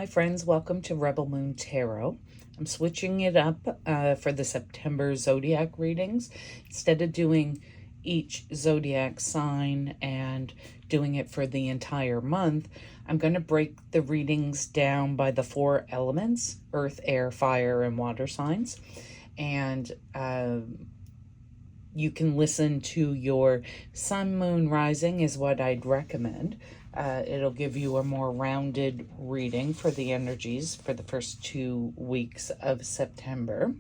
friends, welcome to Rebel Moon Tarot. I'm switching it up for the September Zodiac readings. Instead of doing each Zodiac sign and doing it for the entire month, I'm going to break the readings down by the 4 elements: earth, air, fire, and water signs. And you can listen to your sun, moon, rising is what I'd recommend. It'll give you a more rounded reading for the energies for the first 2 weeks of September.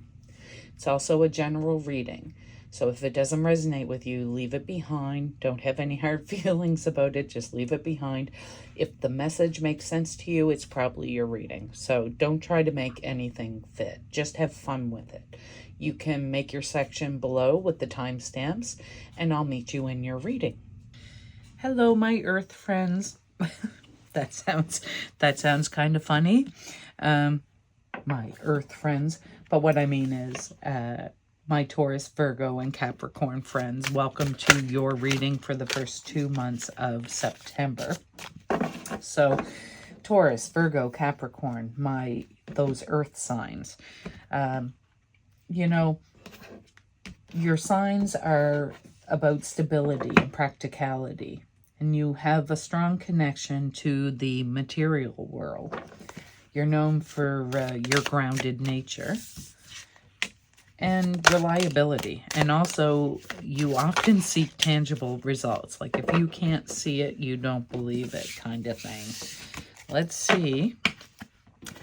It's also a general reading. So if it doesn't resonate with you, leave it behind. Don't have any hard feelings about it. Just leave it behind. If the message makes sense to you, it's probably your reading. So don't try to make anything fit. Just have fun with it. You can make your section below with the timestamps, and I'll meet you in your reading. Hello, my earth friends. that sounds kind of funny. My earth friends. But what I mean is my Taurus, Virgo, and Capricorn friends. Welcome to your reading for the first 2 months of September. So Taurus, Virgo, Capricorn, those earth signs. You know, your signs are about stability and practicality, and you have a strong connection to the material world. You're known for your grounded nature and reliability, and also you often seek tangible results. Like if you can't see it, you don't believe it, kind of thing. Let's see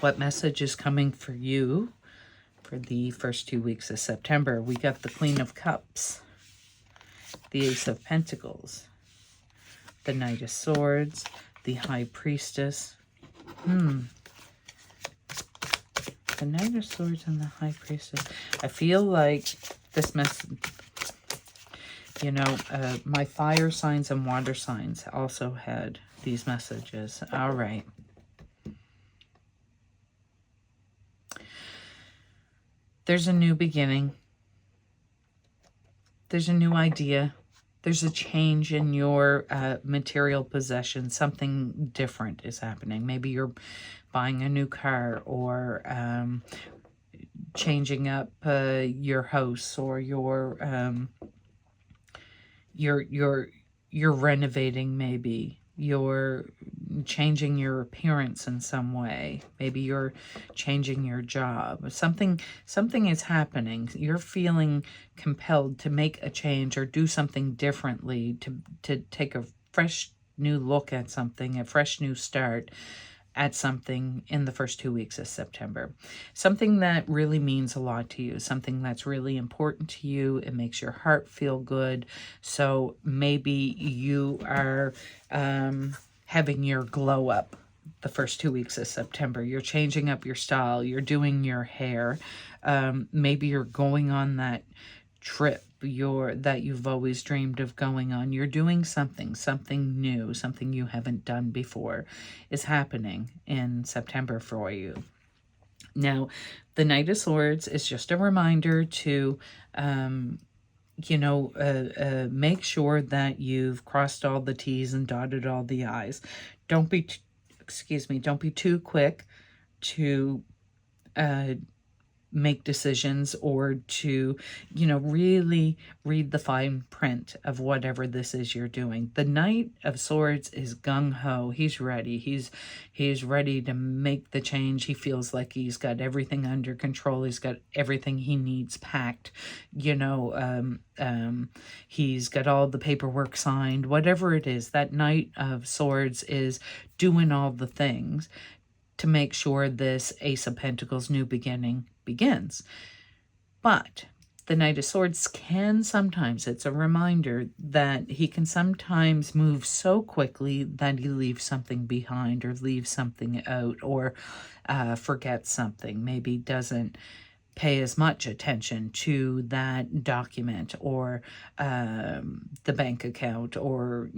what message is coming for you for the first 2 weeks of September. We got the Queen of Cups, the Ace of Pentacles, the Knight of Swords, the High Priestess. The Knight of Swords and the High Priestess. I feel like this message, you know, my fire signs and water signs also had these messages. All right. There's a new beginning. There's a new idea. There's a change in your material possession. Something different is happening. Maybe you're buying a new car, or changing up your house, or you're renovating. Maybe you're changing your appearance in some way. Maybe you're changing your job. Something is happening. You're feeling compelled to make a change or do something differently, to take a fresh new look at something, a fresh new start at something in the first 2 weeks of September. Something that really means a lot to you, something that's really important to you. It makes your heart feel good. So maybe you are having your glow up the first 2 weeks of September. You're changing up your style. You're doing your hair. Maybe you're going on that trip that you've always dreamed of going on. You're doing something new, something you haven't done before is happening in September for you. Now, the Knight of Swords is just a reminder to make sure that you've crossed all the T's and dotted all the I's. Don't be too quick to make decisions, or to, really read the fine print of whatever this is you're doing. The Knight of Swords is gung-ho. He's ready. He's ready to make the change. He feels like he's got everything under control. He's got everything he needs packed. He's got all the paperwork signed. Whatever it is, that Knight of Swords is doing all the things to make sure this Ace of Pentacles new beginning begins. But the Knight of Swords can sometimes, it's a reminder that he can sometimes move so quickly that he leaves something behind, or leaves something out, or forgets something. Maybe doesn't pay as much attention to that document, or the bank account, or,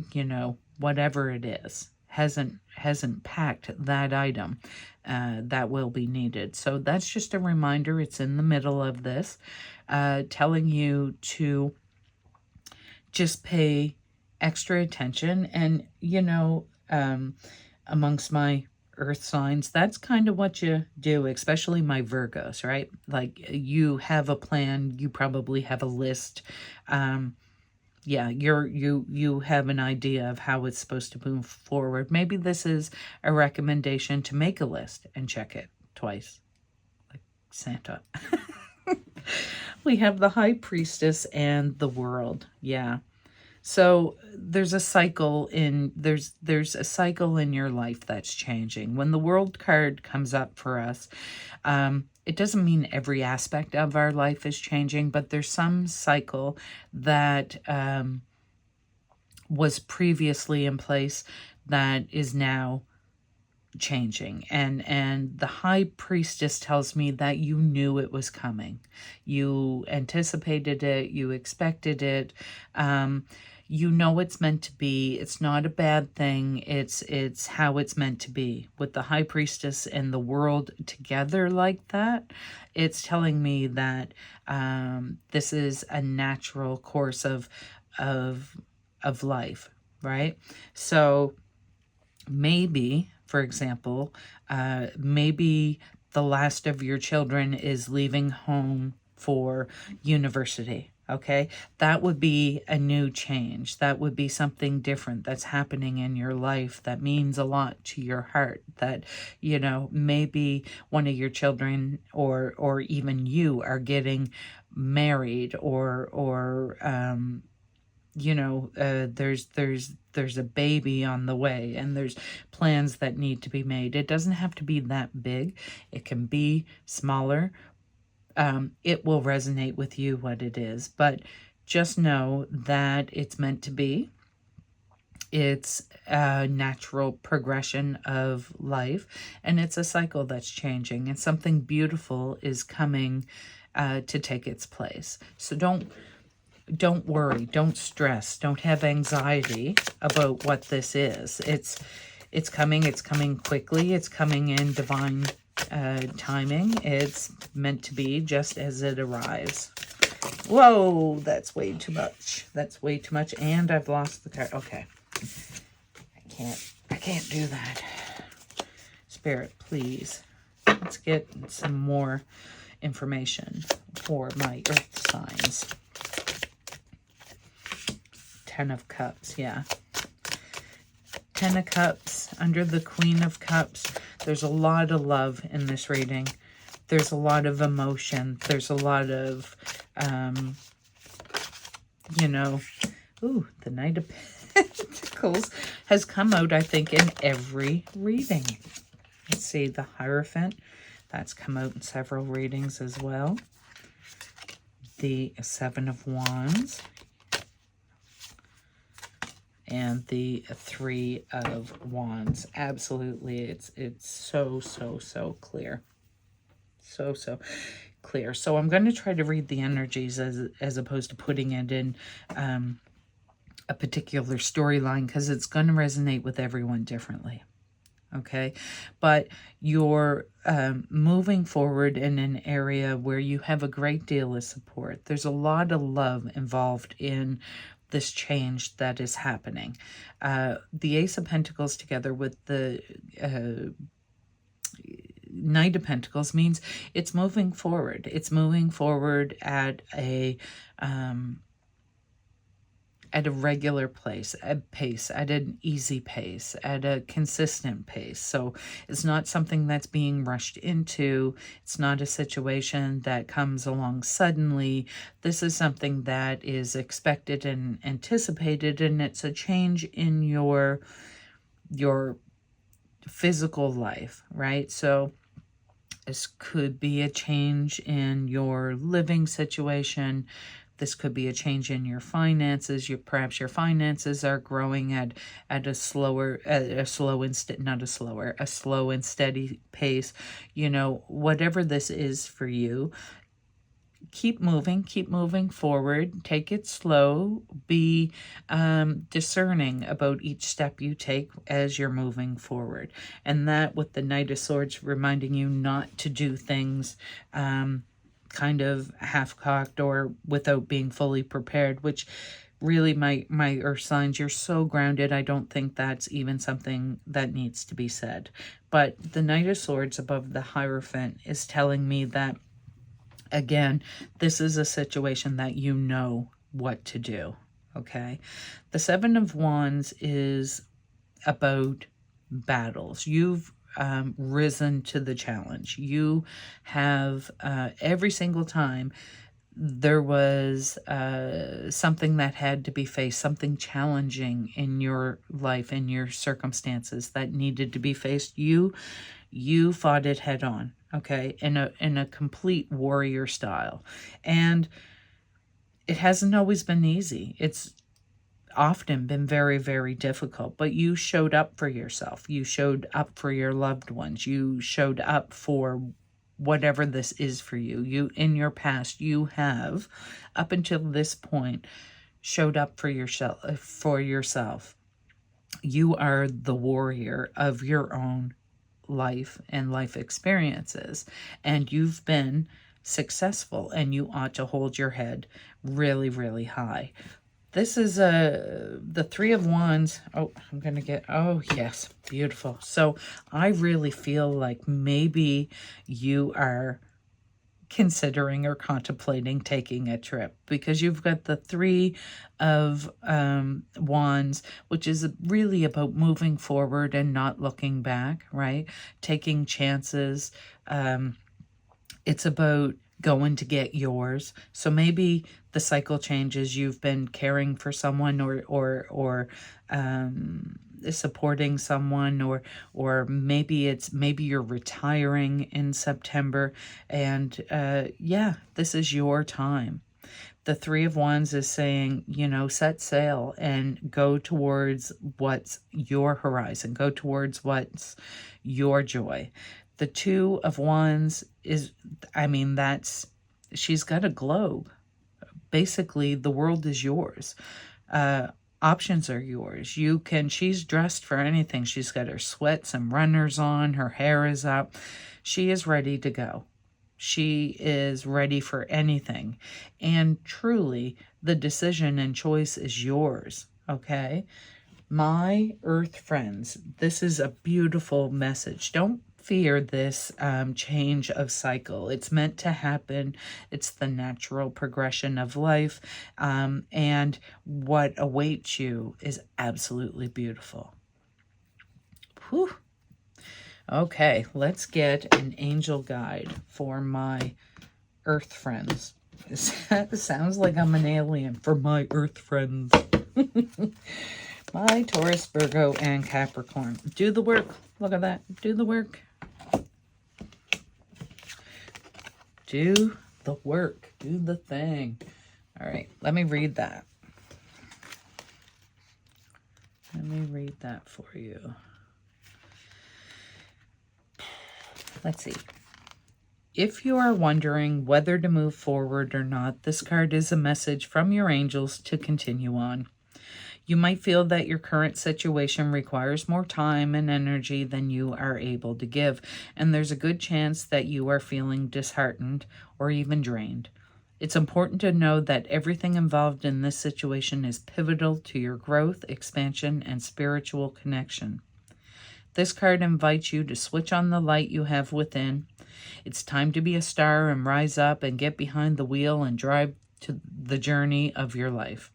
whatever it is. Hasn't packed that item that will be needed. So that's just a reminder. It's in the middle of this, telling you to just pay extra attention. And, amongst my earth signs, that's kind of what you do, especially my Virgos, right? Like, you have a plan, you probably have a list. Yeah, you have an idea of how it's supposed to move forward. Maybe this is a recommendation to make a list and check it twice, like Santa. We have the High Priestess and the World. Yeah. So there's a cycle in there's a cycle in your life that's changing. When the World card comes up for us, it doesn't mean every aspect of our life is changing, but there's some cycle that was previously in place that is now changing. And the High Priestess tells me that you knew it was coming. You anticipated it, you expected it. You know it's meant to be. It's not a bad thing. It's how it's meant to be. With the High Priestess and the World together like that, it's telling me that this is a natural course of life, right? So maybe, for example, maybe the last of your children is leaving home for university. Okay, that would be a new change. That would be something different that's happening in your life that means a lot to your heart. That, you know, maybe one of your children or even you are getting married, or you know, there's a baby on the way, and there's plans that need to be made. It doesn't have to be that big. It can be smaller. It will resonate with you what it is, but just know that it's meant to be. It's a natural progression of life, and it's a cycle that's changing, and something beautiful is coming to take its place. So don't worry, don't stress, don't have anxiety about what this is. It's coming quickly, it's coming in divine timing. It's meant to be just as it arrives. Whoa, that's way too much. That's way too much, and I've lost the card. Okay. I can't do that. Spirit, please. Let's get some more information for my earth signs. 10 of Cups, yeah. 10 of Cups under the Queen of Cups. There's a lot of love in this reading. There's a lot of emotion. There's a lot of, you know, ooh, the Knight of Pentacles has come out, I think, in every reading. Let's see, the Hierophant. That's come out in several readings as well. The Seven of Wands. And the Three of Wands. Absolutely, it's so clear. So clear. So I'm going to try to read the energies as opposed to putting it in a particular storyline, because it's going to resonate with everyone differently. Okay, but you're moving forward in an area where you have a great deal of support. There's a lot of love involved in this change that is happening. The Ace of Pentacles together with the Knight of Pentacles means it's moving forward. It's moving forward at a regular pace, at an easy pace, at a consistent pace. So it's not something that's being rushed into. It's not a situation that comes along suddenly. This is something that is expected and anticipated, and it's a change in your physical life, right? So this could be a change in your living situation. This could be a change in your finances. Perhaps your finances are growing at a slow and steady pace. You know, whatever this is for you, keep moving forward. Take it slow. Be discerning about each step you take as you're moving forward. And that with the Knight of Swords reminding you not to do things kind of half-cocked or without being fully prepared, which Really, my earth signs, you're so grounded. I don't think that's even something that needs to be said. But the Knight of Swords above the Hierophant is telling me that, again, this is a situation that you know what to do, okay? The Seven of Wands is about battles. You've risen to the challenge. You have, every single time there was something that had to be faced, something challenging in your life, in your circumstances that needed to be faced, you fought it head on, okay, in a complete warrior style. And it hasn't always been easy. It's often been very, very difficult, but you showed up for yourself. You showed up for your loved ones. You showed up for whatever this is for you. You, in your past, you have, up until this point, showed up for yourself. You are the warrior of your own life and life experiences, and you've been successful, and you ought to hold your head really, really high. This is the Three of Wands. Oh, I'm going to get, oh, yes, beautiful. So I really feel like maybe you are considering or contemplating taking a trip, because you've got the Three of Wands, which is really about moving forward and not looking back, right? Taking chances. It's about going to get yours. So maybe the cycle changes. You've been caring for someone or supporting someone, or maybe you're retiring in September, and yeah, this is your time. The Three of Wands is saying, you know, set sail and go towards what's your horizon, go towards what's your joy. The Two of Wands is, I mean, that's, she's got a globe. Basically, the world is yours. Options are yours. You can, she's dressed for anything. She's got her sweats and runners on. Her hair is up. She is ready to go. She is ready for anything. And truly, the decision and choice is yours, okay? My earth friends, this is a beautiful message. Don't fear this change of cycle. It's meant to happen. It's the natural progression of life. And what awaits you is absolutely beautiful. Whew. Okay, let's get an angel guide for my earth friends. It sounds like I'm an alien. For my earth friends. My Taurus, Virgo, and Capricorn. Do the work. Look at that. Do the work. Do the work. Do the thing. All right. Let me read that. Let me read that for you. Let's see. If you are wondering whether to move forward or not, this card is a message from your angels to continue on. You might feel that your current situation requires more time and energy than you are able to give, and there's a good chance that you are feeling disheartened or even drained. It's important to know that everything involved in this situation is pivotal to your growth, expansion, and spiritual connection. This card invites you to switch on the light you have within. It's time to be a star and rise up and get behind the wheel and drive to the journey of your life.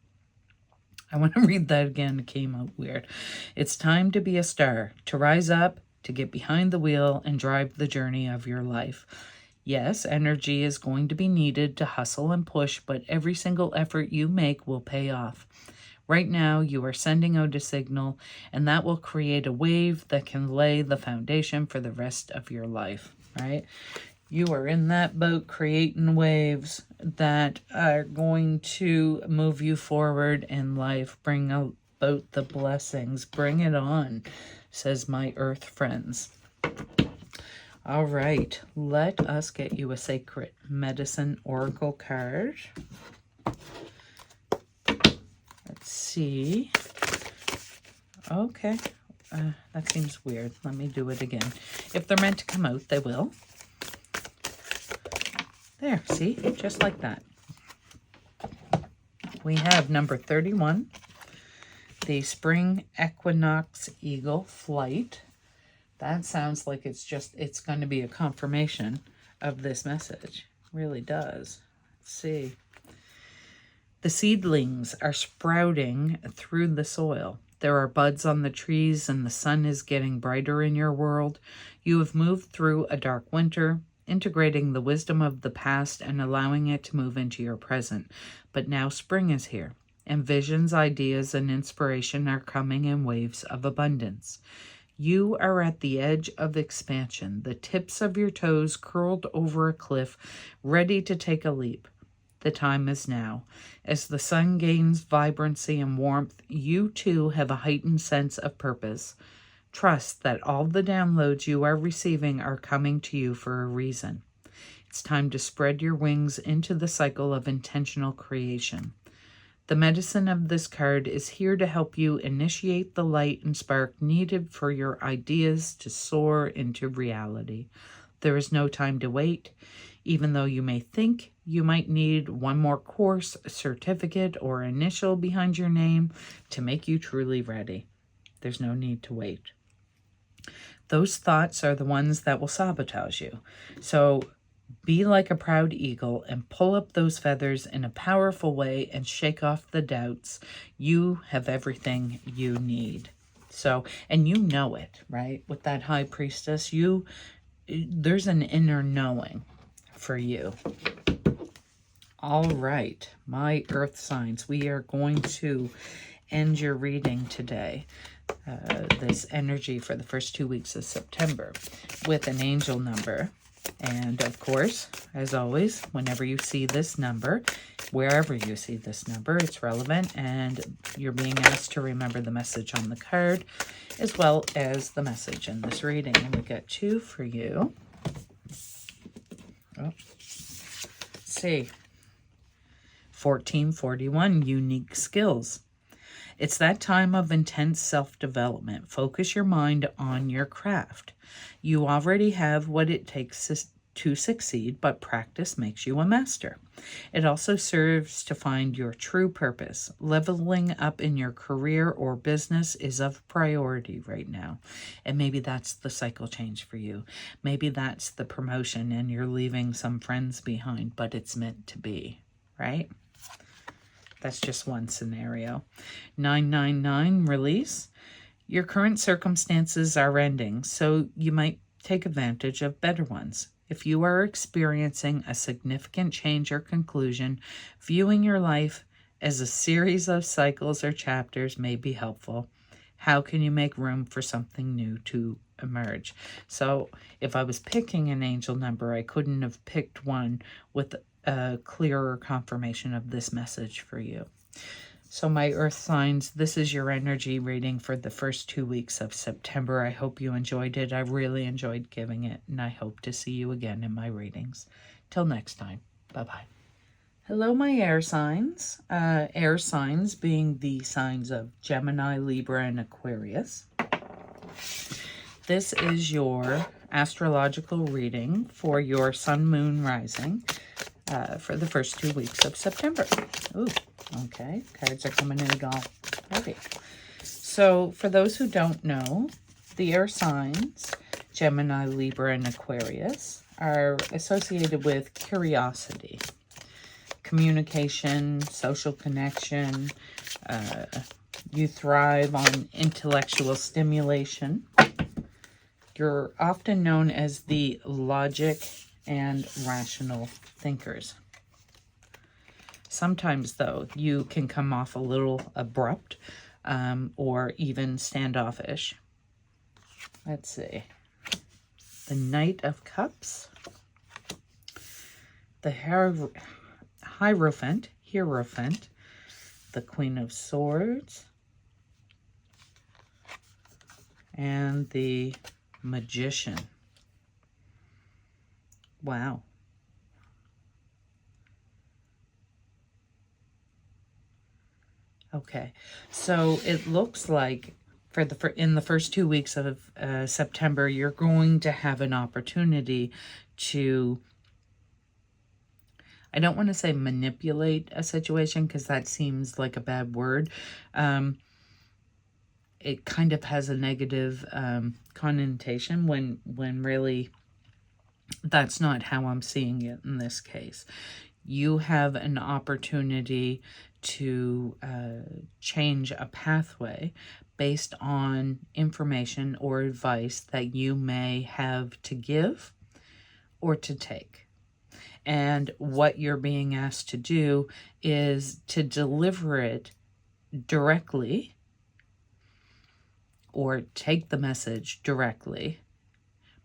I want to read that again. It came out weird. It's time to be a star, to rise up, to get behind the wheel and drive the journey of your life. Yes, energy is going to be needed to hustle and push, but every single effort you make will pay off. Right now, you are sending out a signal, and that will create a wave that can lay the foundation for the rest of your life, right? You are in that boat creating waves that are going to move you forward in life. Bring about the blessings. Bring it on, says my earth friends. All right, let us get you a sacred medicine oracle card. Let's see. Okay, that seems weird. Let me do it again. If they're meant to come out, they will. There, see? Just like that. we have number 31, the Spring Equinox Eagle Flight. That sounds like it's going to be a confirmation of this message. Really does. Let's see. The seedlings are sprouting through the soil. There are buds on the trees and the sun is getting brighter in your world. You have moved through a dark winter, integrating the wisdom of the past and allowing it to move into your present. But now spring is here, and visions, ideas, and inspiration are coming in waves of abundance. You are at the edge of expansion, the tips of your toes curled over a cliff, ready to take a leap. The time is now. As the sun gains vibrancy and warmth, you too have a heightened sense of purpose. Trust that all the downloads you are receiving are coming to you for a reason. It's time to spread your wings into the cycle of intentional creation. The medicine of this card is here to help you initiate the light and spark needed for your ideas to soar into reality. There is no time to wait. Even though you may think you might need one more course, certificate, or initial behind your name to make you truly ready, there's no need to wait. Those thoughts are the ones that will sabotage you. So be like a proud eagle and pull up those feathers in a powerful way and shake off the doubts. You have everything you need. So, and you know it, right? With that high priestess, there's an inner knowing for you. All right, my earth signs, we are going to end your reading today, this energy for the first 2 weeks of September, with an angel number. And of course, as always, whenever you see this number, wherever you see this number, it's relevant, and you're being asked to remember the message on the card as well as the message in this reading. And we got 2 for you. Oh, let's see. 1441, unique skills. It's that time of intense self-development. Focus your mind on your craft. You already have what it takes to succeed, but practice makes you a master. It also serves to find your true purpose. Leveling up in your career or business is of priority right now. And maybe that's the cycle change for you. Maybe that's the promotion and you're leaving some friends behind, but it's meant to be, right? That's just one scenario. 999, release. Your current circumstances are ending, so you might take advantage of better ones. If you are experiencing a significant change or conclusion, viewing your life as a series of cycles or chapters may be helpful. How can you make room for something new to emerge? So if I was picking an angel number, I couldn't have picked one with a clearer confirmation of this message for you. So my earth signs, this is your energy reading for the first 2 weeks of September. I hope you enjoyed it. I really enjoyed giving it, and I hope to see you again in my readings. Till next time, bye-bye. Hello, my air signs. Air signs being the signs of Gemini, Libra, and Aquarius. This is your astrological reading for your sun, moon, rising for the first 2 weeks of September. Ooh, okay. Cards are coming in all heavy. So for those who don't know, the air signs, Gemini, Libra, and Aquarius, are associated with curiosity, communication, social connection. You thrive on intellectual stimulation. You're often known as the logic and rational thinkers. Sometimes, though, you can come off a little abrupt or even standoffish. Let's see. The Knight of Cups. The Hierophant. The Queen of Swords. And the Magician. Wow. Okay, so it looks like in the first 2 weeks of September, you're going to have an opportunity to I don't want to say manipulate a situation because that seems like a bad word. It kind of has a negative connotation when really that's not how I'm seeing it in this case. You have an opportunity to change a pathway based on information or advice that you may have to give or to take. And what you're being asked to do is to deliver it directly or take the message directly,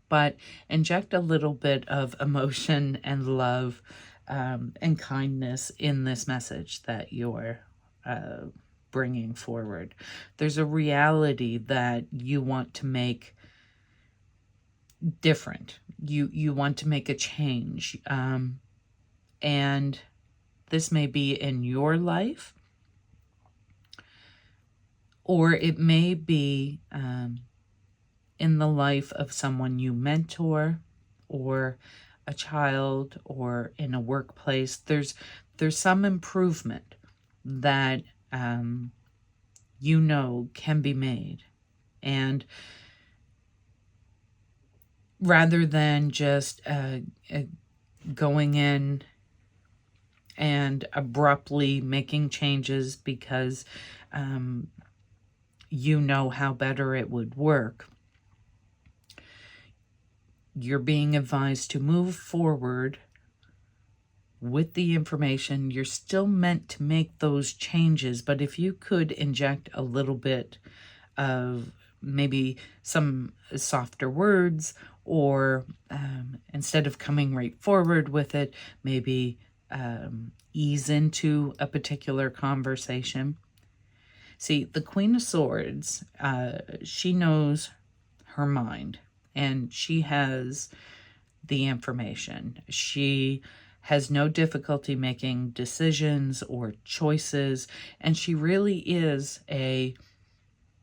but inject a little bit of emotion and love and kindness in this message that you're bringing forward. There's a reality that you want to make different. You want to make a change. And this may be in your life, or it may be in the life of someone you mentor, or a child, or in a workplace. There's some improvement that you know can be made. And rather than just going in and abruptly making changes because you know how better it would work, you're being advised to move forward with the information. You're still meant to make those changes, but if you could inject a little bit of maybe some softer words, or instead of coming right forward with it, maybe ease into a particular conversation. See, the Queen of Swords, she knows her mind, and she has the information. She has no difficulty making decisions or choices, and she really is a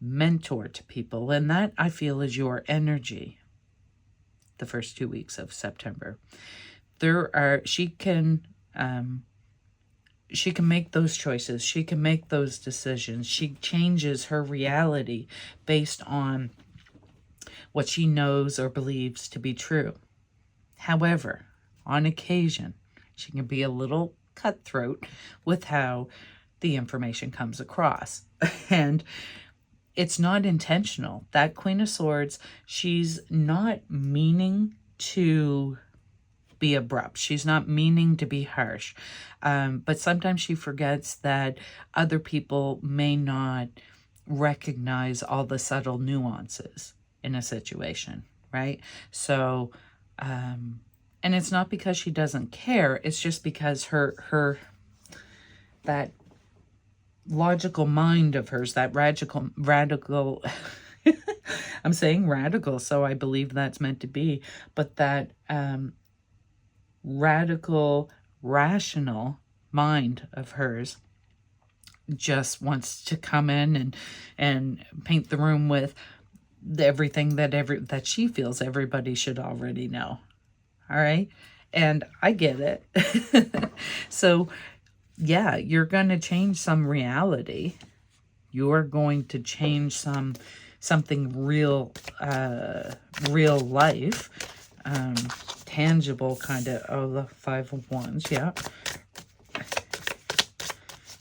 mentor to people, and that, I feel, is your energy the first 2 weeks of September. She can make those choices. She can make those decisions. She changes her reality based on what she knows or believes to be true. However, on occasion, she can be a little cutthroat with how the information comes across. And it's not intentional. That Queen of Swords, she's not meaning to be abrupt. She's not meaning to be harsh. But sometimes she forgets that other people may not recognize all the subtle nuances in a situation, right? So, and it's not because she doesn't care. It's just because that logical mind of hers, that radical, I'm saying radical, so I believe that's meant to be, but that radical, rational mind of hers just wants to come in and paint the room with everything that she feels everybody should already know. All right? And I get it. So, yeah, you're going to change some reality. You're going to change something real, real life, tangible kind of. Oh, the Five of Wands, yeah.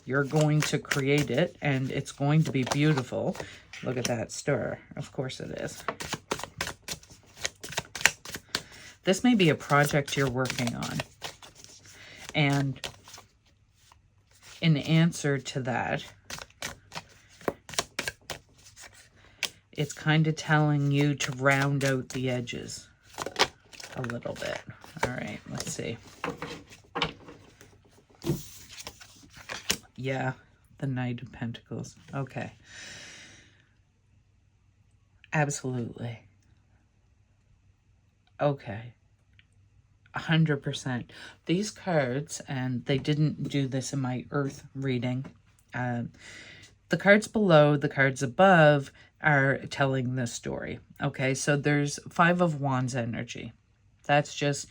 You're going to create it, and it's going to be beautiful. Look at that stir. Of course it is. This may be a project you're working on. And in answer to that, it's kind of telling you to round out the edges a little bit. All right, let's see. Yeah, the Knight of Pentacles. Okay. Absolutely. Okay. 100%. These cards, and they didn't do this in my Earth reading, the cards below, the cards above are telling the story. Okay, so there's Five of Wands energy. That's just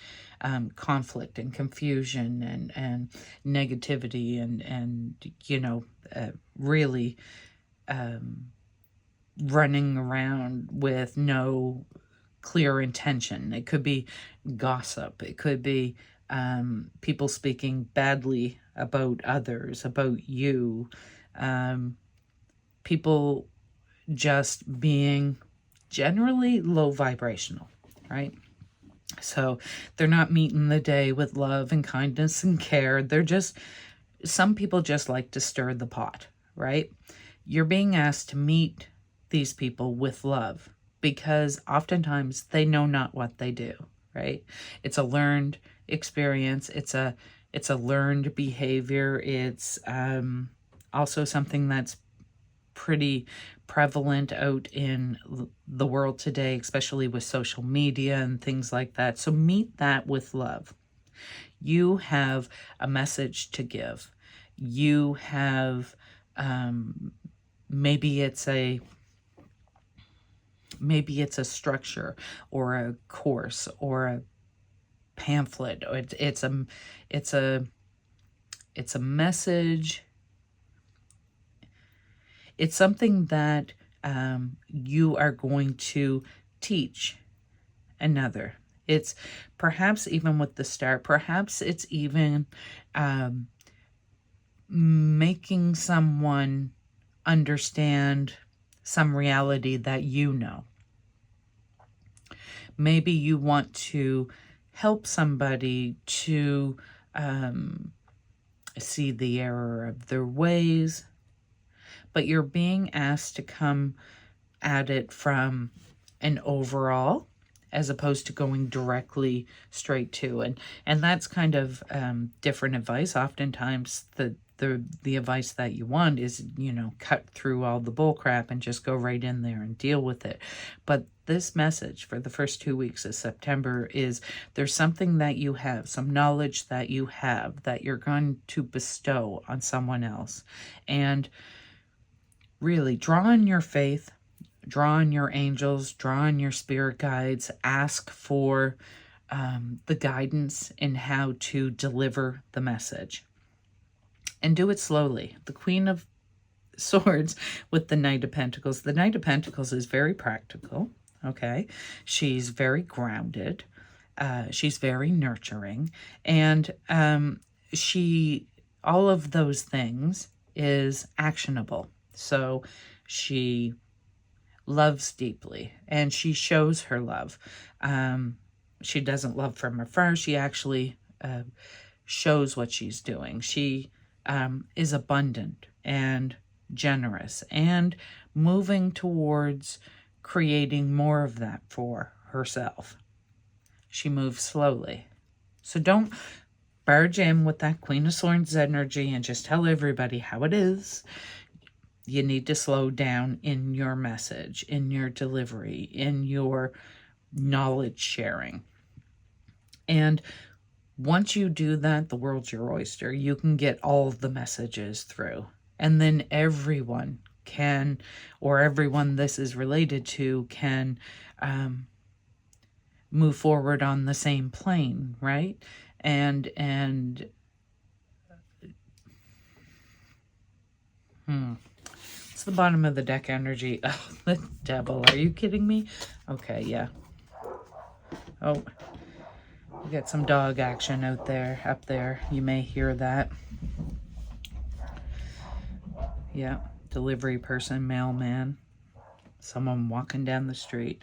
conflict and confusion and negativity and you know, really running around with no clear intention. It could be gossip. It could be people speaking badly about others, about you. People just being generally low vibrational, right? So they're not meeting the day with love and kindness and care. They're just, some people just like to stir the pot, right? You're being asked to meet these people with love because oftentimes they know not what they do, right? It's a learned experience. It's a learned behavior. It's also something that's pretty prevalent out in the world today, especially with social media and things like that. So meet that with love. You have a message to give. You have, maybe it's a structure or a course or a pamphlet. Or it's a message. It's something that you are going to teach another. It's perhaps even with the star, perhaps it's even making someone understand some reality that you know. Maybe you want to help somebody to see the error of their ways, but you're being asked to come at it from an overall as opposed to going directly straight to. And that's kind of different advice. Oftentimes the advice that you want is, you know, cut through all the bull crap and just go right in there and deal with it. But this message for the first 2 weeks of September is there's something that you have, some knowledge that you have that you're going to bestow on someone else. And really draw on your faith, draw on your angels, draw on your spirit guides, ask for the guidance in how to deliver the message. And do it slowly. The Queen of Swords with the Knight of Pentacles. The Knight of Pentacles is very practical, okay? She's very grounded. She's very nurturing. And all of those things is actionable. So she loves deeply and she shows her love. She doesn't love from afar. She actually shows what she's doing. She is abundant and generous and moving towards creating more of that for herself. She moves slowly. So don't barge in with that Queen of Swords energy and just tell everybody how it is. You need to slow down in your message, in your delivery, in your knowledge sharing. And once you do that, the world's your oyster. You can get all of the messages through. And then everyone can, or everyone this is related to, can move forward on the same plane, right? And it's the bottom of the deck energy. Oh, the devil. Are you kidding me? Okay, yeah. Oh, we got some dog action out there, up there. You may hear that. Yeah, delivery person, mailman, someone walking down the street.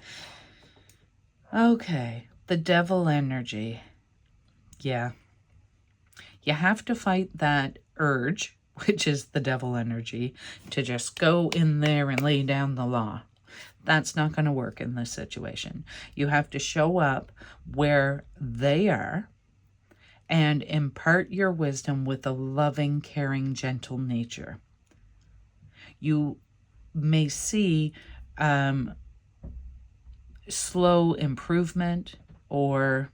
Okay, the devil energy. Yeah. You have to fight that urge, which is the devil energy, to just go in there and lay down the law. That's not going to work in this situation. You have to show up where they are and impart your wisdom with a loving, caring, gentle nature. You may see slow improvement, or,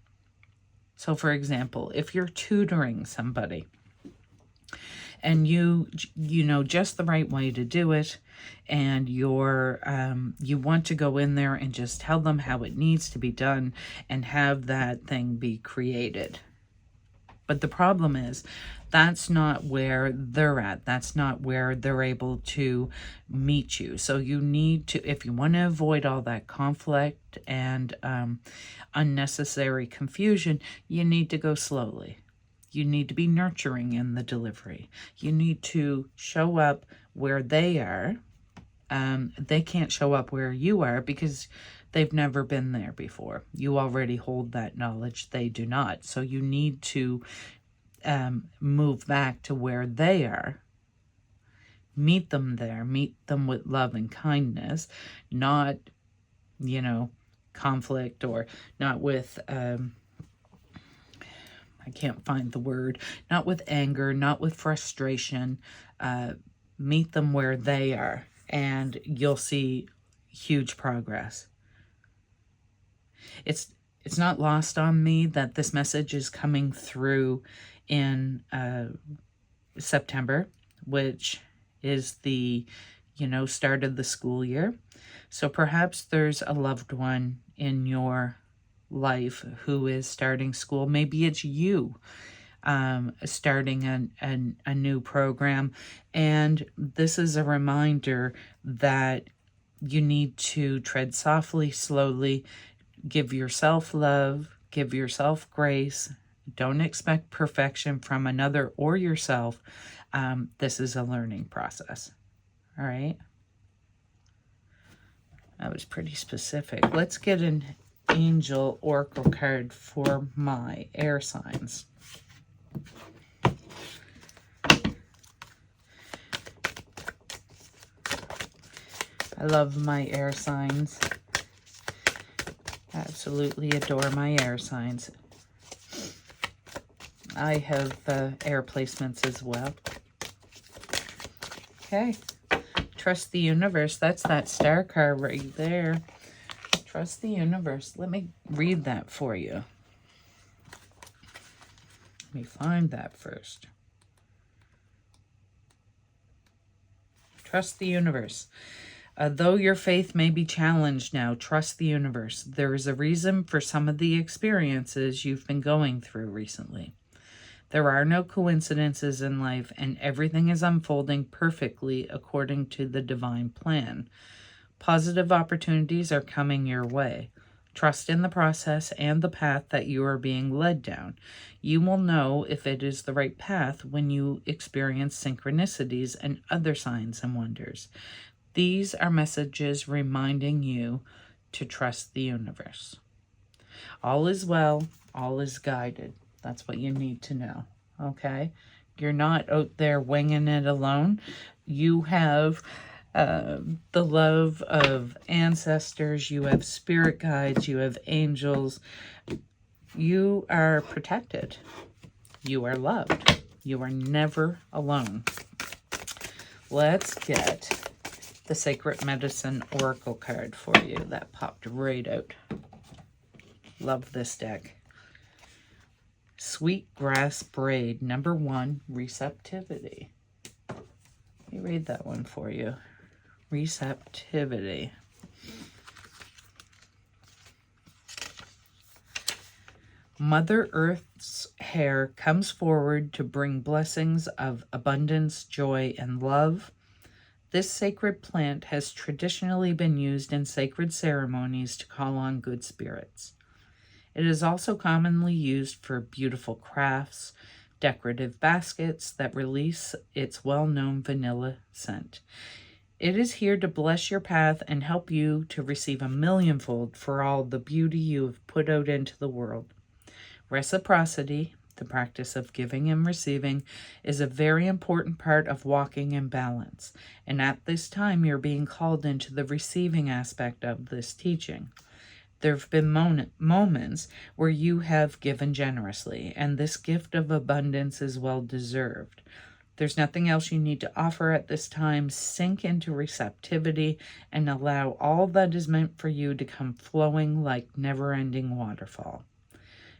so for example, if you're tutoring somebody and you know just the right way to do it, and you want to go in there and just tell them how it needs to be done and have that thing be created. But the problem is, that's not where they're at. That's not where they're able to meet you. So you need to, if you want to avoid all that conflict and unnecessary confusion, you need to go slowly. You need to be nurturing in the delivery. You need to show up where they are. They can't show up where you are because they've never been there before. You already hold that knowledge. They do not. So you need to move back to where they are. Meet them there. Meet them with love and kindness, not, you know, conflict, or not with, I can't find the word, not with anger, not with frustration. Meet them where they are, and you'll see huge progress. It's not lost on me that this message is coming through in September, which is the, you know, start of the school year. So perhaps there's a loved one in your life who is starting school. Maybe it's you starting a new program. And this is a reminder that you need to tread softly, slowly, give yourself love, give yourself grace. Don't expect perfection from another or yourself. This is a learning process. All right. That was pretty specific. Let's get an angel oracle card for my air signs. I love my air signs. Absolutely adore my air signs. I have air placements as well. Okay. Trust the universe. That's that star card right there. Trust the universe. Let me read that for you. Let me find that first. Trust the universe. Though your faith may be challenged now, trust the universe. There is a reason for some of the experiences you've been going through recently. There are no coincidences in life, and everything is unfolding perfectly according to the divine plan. Positive opportunities are coming your way. Trust in the process and the path that you are being led down. You will know if it is the right path when you experience synchronicities and other signs and wonders. These are messages reminding you to trust the universe. All is well, all is guided. That's what you need to know, okay? You're not out there winging it alone. You have the love of ancestors. You have spirit guides. You have angels. You are protected. You are loved. You are never alone. Let's get the Sacred Medicine Oracle card for you. That popped right out. Love this deck. Sweet Grass Braid, number 1, receptivity. Let me read that one for you. Receptivity. Mother Earth's hair comes forward to bring blessings of abundance, joy, and love. This sacred plant has traditionally been used in sacred ceremonies to call on good spirits. It is also commonly used for beautiful crafts, decorative baskets that release its well-known vanilla scent. It is here to bless your path and help you to receive a millionfold for all the beauty you have put out into the world. Reciprocity, the practice of giving and receiving, is a very important part of walking in balance, and at this time you're being called into the receiving aspect of this teaching. There have been moments where you have given generously, and this gift of abundance is well deserved. There's nothing else you need to offer at this time. Sink into receptivity and allow all that is meant for you to come flowing like never-ending waterfall.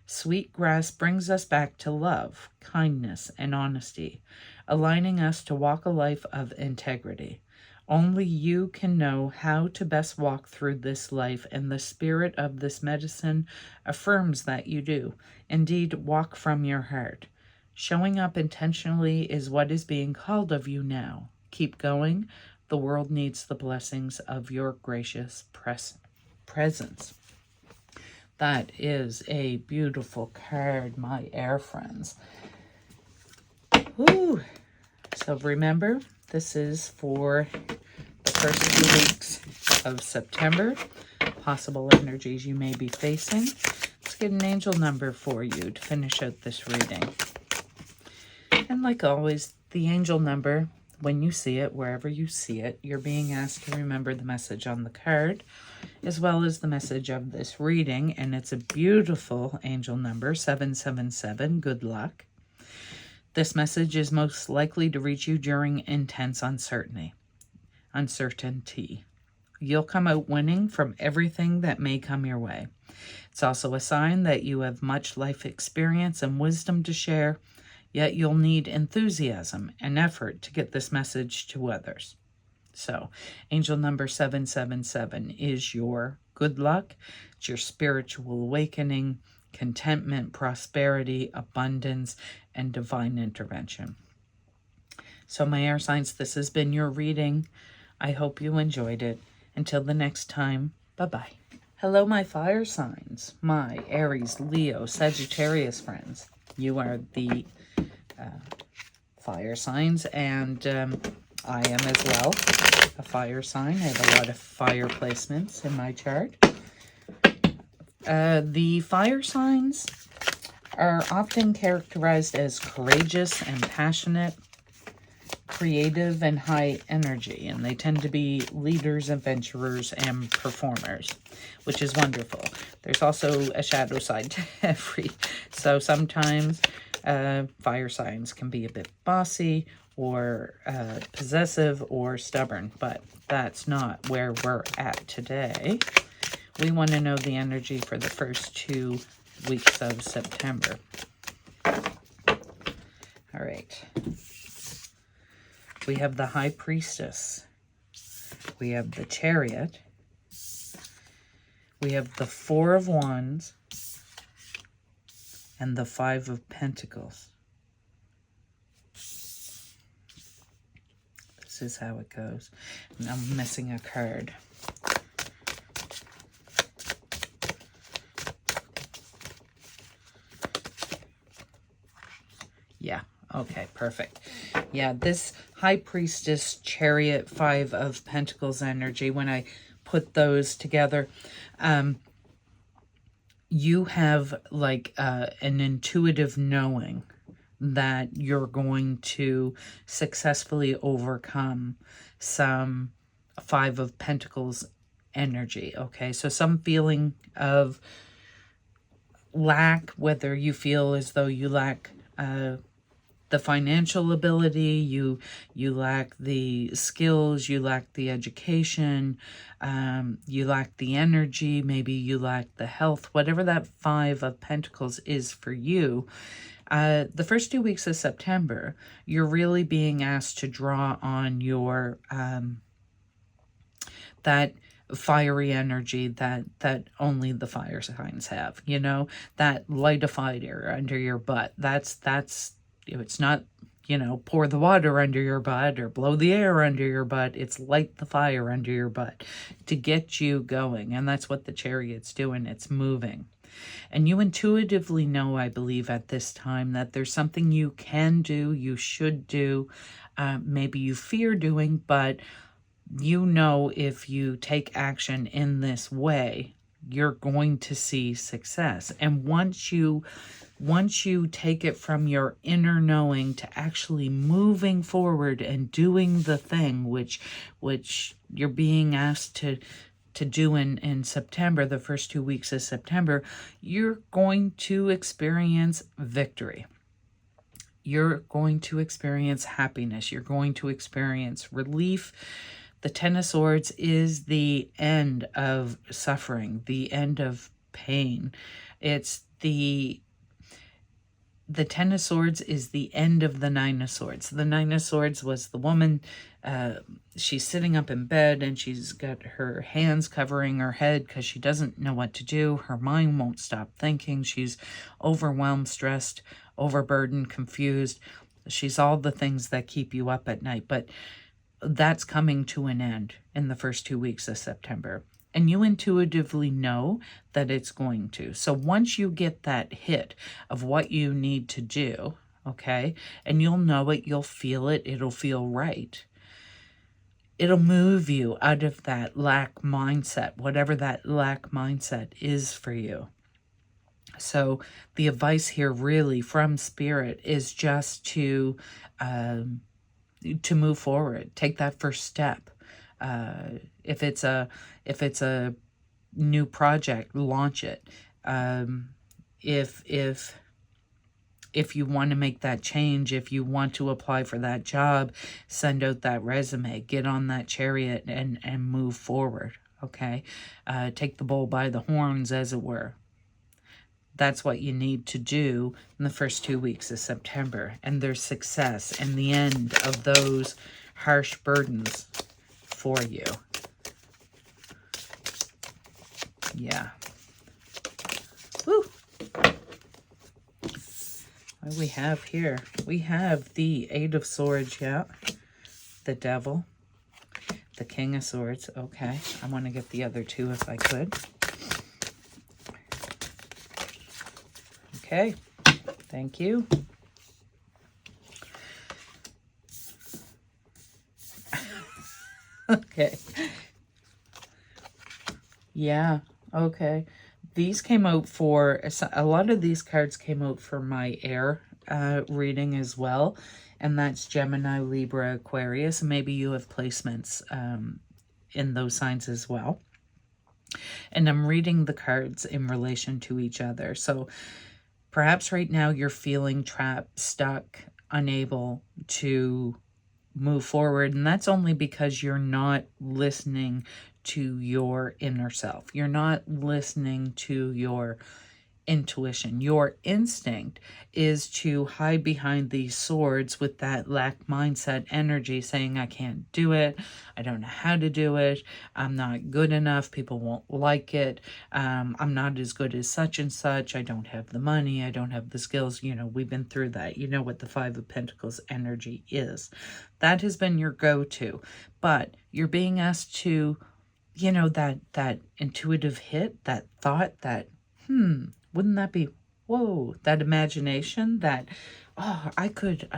Sweet grass brings us back to love, kindness, and honesty. aligning us to walk a life of integrity. Only you can know how to best walk through this life, and the spirit of this medicine affirms that you do. Indeed, walk from your heart. Showing up intentionally is what is being called of you now. Keep going. The world needs the blessings of your gracious presence. That is a beautiful card, my air friends. Woo! So remember, this is for the first 2 weeks of September. Possible energies you may be facing. Let's get an angel number for you to finish out this reading. And like always, the angel number, when you see it, wherever you see it, you're being asked to remember the message on the card, as well as the message of this reading. And it's a beautiful angel number, 777. Good luck. This message is most likely to reach you during intense uncertainty. You'll come out winning from everything that may come your way. It's also a sign that you have much life experience and wisdom to share, yet you'll need enthusiasm and effort to get this message to others. So, angel number 777 is your good luck. It's your spiritual awakening, contentment, prosperity, abundance, and divine intervention. So, my air signs, this has been your reading. I hope you enjoyed it. Until the next time, bye-bye. Hello, my fire signs, my Aries, Leo, Sagittarius friends. You are the fire signs, and I am as well a fire sign. I have a lot of fire placements in my chart. The fire signs are often characterized as courageous and passionate, creative and high energy, and they tend to be leaders, adventurers, and performers, which is wonderful. There's also a shadow side to every, so sometimes fire signs can be a bit bossy or possessive or stubborn, but that's not where we're at today. We want to know the energy for the first 2 weeks of September. All right. We have the High Priestess. We have the Chariot. We have the Four of Wands and the Five of Pentacles. This is how it goes. And I'm missing a card. Yeah, okay, perfect. Yeah, this High Priestess, Chariot, Five of Pentacles energy, when I put those together, you have like an intuitive knowing that you're going to successfully overcome some Five of Pentacles energy, okay? So some feeling of lack, whether you feel as though you lack the financial ability, you lack the skills, you lack the education, you lack the energy, maybe you lack the health, whatever that Five of Pentacles is for you. The first 2 weeks of September, you're really being asked to draw on your that fiery energy that only the fire signs have, you know, that light a fire under your butt. That's it's not, you know, pour the water under your butt or blow the air under your butt. It's light the fire under your butt to get you going. And that's what the Chariot's doing. It's moving. And you intuitively know, I believe, at this time that there's something you can do, you should do, maybe you fear doing, but you know if you take action in this way, you're going to see success. And once you take it from your inner knowing to actually moving forward and doing the thing which you're being asked to do in September, the first 2 weeks of September, you're going to experience victory. You're going to experience happiness. You're going to experience relief. The Ten of Swords is the end of suffering, the end of pain. It's the the Ten of Swords is the end of the Nine of Swords. The Nine of Swords was the woman, she's sitting up in bed and she's got her hands covering her head because she doesn't know what to do. Her mind won't stop thinking. She's overwhelmed, stressed, overburdened, confused. She's all the things that keep you up at night. But that's coming to an end in the first 2 weeks of September. And you intuitively know that it's going to. So once you get that hit of what you need to do, okay, and you'll know it, you'll feel it, it'll feel right. It'll move you out of that lack mindset, whatever that lack mindset is for you. So the advice here really from Spirit is just to move forward, take that first step. If it's a new project, launch it. If you want to make that change, if you want to apply for that job, send out that resume, get on that chariot and move forward. Okay, take the bull by the horns, as it were. That's what you need to do in the first 2 weeks of September, and there's success and the end of those harsh burdens for you. Yeah. Woo. What do we have here? We have the Eight of Swords, yeah. The Devil. The King of Swords. Okay. I want to get the other two if I could. Okay. Thank you. Okay. Yeah. Okay. These came out for, a lot of these cards came out for my air reading as well. And that's Gemini, Libra, Aquarius. Maybe you have placements in those signs as well. And I'm reading the cards in relation to each other. So perhaps right now you're feeling trapped, stuck, unable to move forward. And that's only because you're not listening to your inner self. You're not listening to your intuition. Your instinct is to hide behind these swords with that lack mindset energy, saying, I can't do it. I don't know how to do it. I'm not good enough. People won't like it. I'm not as good as such and such. I don't have the money. I don't have the skills. You know, we've been through that. You know what the Five of Pentacles energy is. That has been your go-to. But you're being asked to, you know, that intuitive hit, that thought, that, wouldn't that be, whoa, that imagination, that, oh, I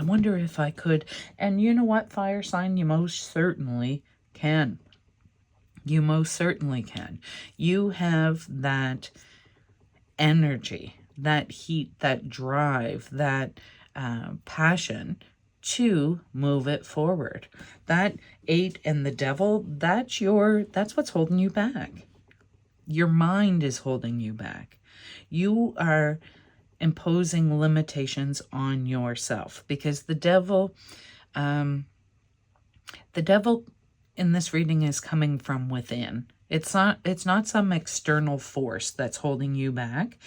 wonder if I could. And you know what, fire sign, you most certainly can. You most certainly can. You have that energy, that heat, that drive, that passion to move it forward. That Eight and the Devil, that's what's holding you back. Your mind is holding you back. You are imposing limitations on yourself because the devil in this reading is coming from within. It's not some external force that's holding you back.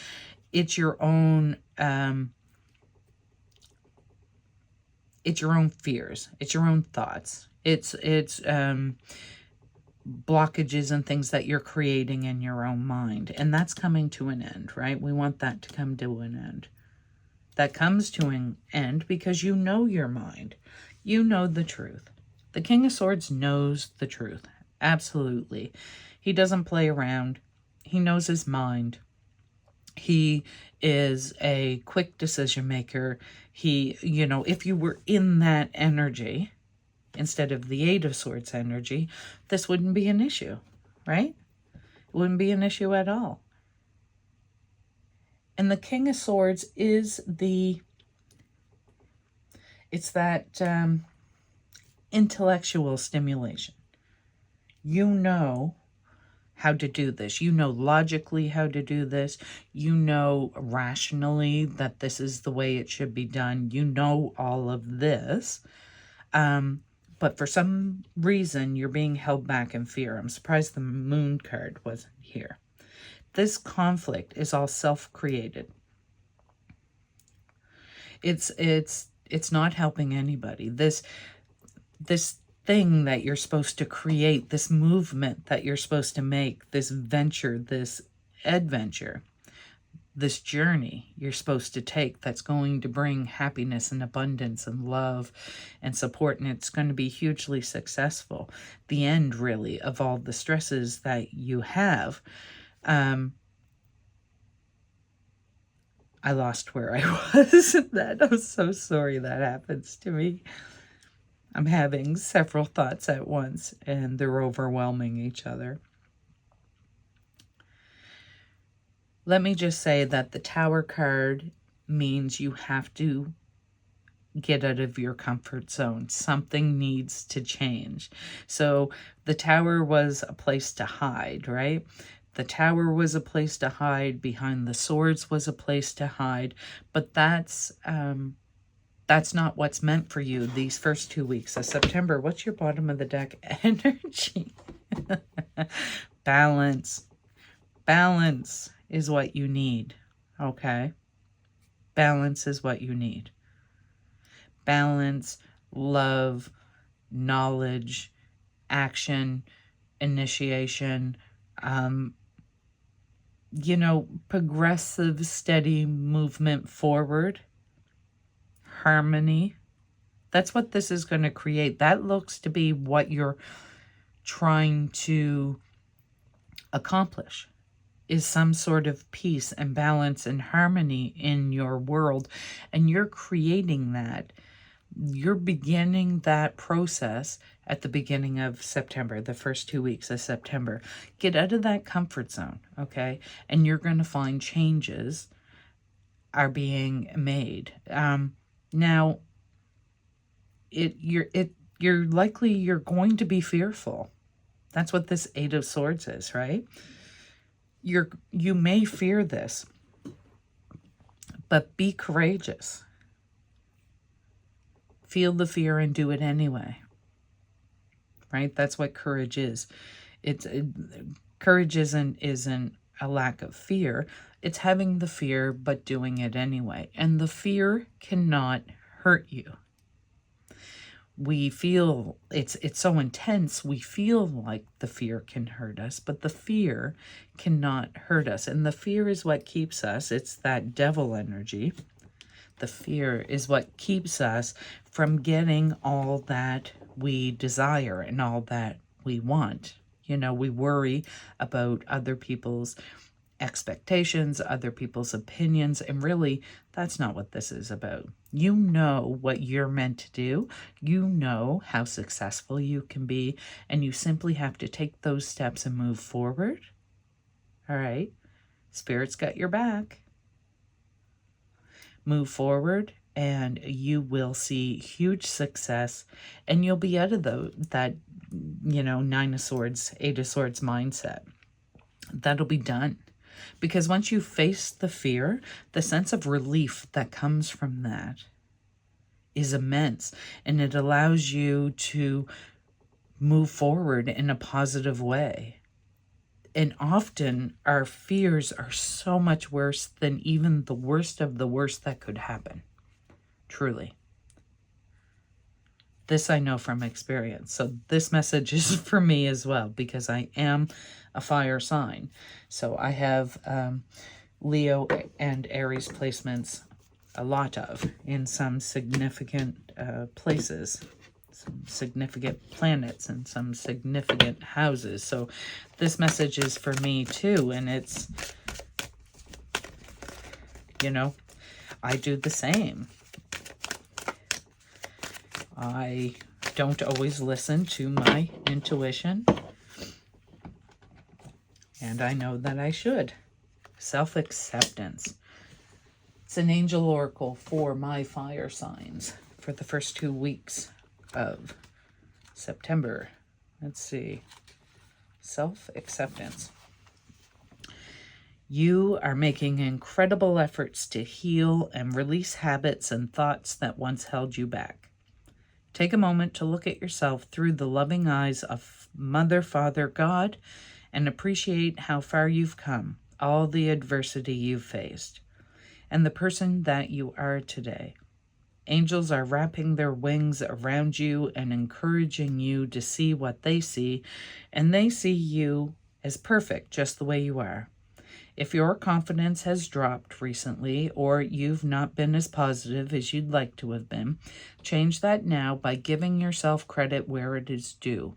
It's your own fears. It's your own thoughts. It's blockages and things that you're creating in your own mind. And that's coming to an end, right? We want that to come to an end. That comes to an end because you know your mind. You know the truth. The King of Swords knows the truth. Absolutely. He doesn't play around. He knows his mind. He is a quick decision maker. He, you know, if you were in that energy, instead of the Eight of Swords energy, this wouldn't be an issue, right? It wouldn't be an issue at all. And the King of Swords is it's that intellectual stimulation. You know how to do this. You know logically how to do this. You know rationally that this is the way it should be done. You know all of this. But for some reason, you're being held back in fear. I'm surprised the Moon card wasn't here. This conflict is all self-created. It's not helping anybody. This thing that you're supposed to create, this movement that you're supposed to make, this venture, this adventure, this journey you're supposed to take that's going to bring happiness and abundance and love and support, and it's going to be hugely successful. The end, really, of all the stresses that you have. I lost where I was. I'm so sorry that happens to me. I'm having several thoughts at once, and they're overwhelming each other. Let me just say that the Tower card means you have to get out of your comfort zone. Something needs to change. So the Tower was a place to hide, right? The Tower was a place to hide. Behind the Swords was a place to hide. But that's not what's meant for you these first 2 weeks of September. What's your bottom of the deck energy? Balance. Balance is what you need, okay? Balance is what you need. Balance, love, knowledge, action, initiation, you know, progressive, steady movement forward, harmony. That's what this is going to create. That looks to be what you're trying to accomplish, is some sort of peace and balance and harmony in your world. And you're creating that. You're beginning that process at the beginning of September, the first 2 weeks of September. Get out of that comfort zone, okay? And you're going to find changes are being made. Now, you're going to be fearful. That's what this Eight of Swords is, right? You may fear this, but be courageous. Feel the fear and do it anyway, right? That's what courage is. Courage isn't a lack of fear. It's having the fear, but doing it anyway. And the fear cannot hurt you. We feel it's so intense, we feel like the fear can hurt us, but the fear cannot hurt us. And the fear is what keeps us. It's that devil energy. The fear is what keeps us from getting all that we desire and all that we want. You know, we worry about other people's expectations, other people's opinions, and really, that's not what this is about. You know what you're meant to do. You know how successful you can be, and you simply have to take those steps and move forward. All right? Spirit's got your back. Move forward, and you will see huge success, and you'll be out of that, you know, Nine of Swords, Eight of Swords mindset. That'll be done. Because once you face the fear, the sense of relief that comes from that is immense. And it allows you to move forward in a positive way. And often our fears are so much worse than even the worst of the worst that could happen. Truly. This I know from experience. So this message is for me as well, because I am a fire sign. So I have Leo and Aries placements, a lot of, in some significant places, some significant planets and some significant houses. So this message is for me too. And it's, you know, I do the same. I don't always listen to my intuition, and I know that I should. Self-acceptance. It's an angel oracle for my fire signs for the first 2 weeks of September. Let's see. Self-acceptance. You are making incredible efforts to heal and release habits and thoughts that once held you back. Take a moment to look at yourself through the loving eyes of Mother, Father, God, and appreciate how far you've come, all the adversity you've faced, and the person that you are today. Angels are wrapping their wings around you and encouraging you to see what they see, and they see you as perfect just the way you are. If your confidence has dropped recently, or you've not been as positive as you'd like to have been, change that now by giving yourself credit where it is due.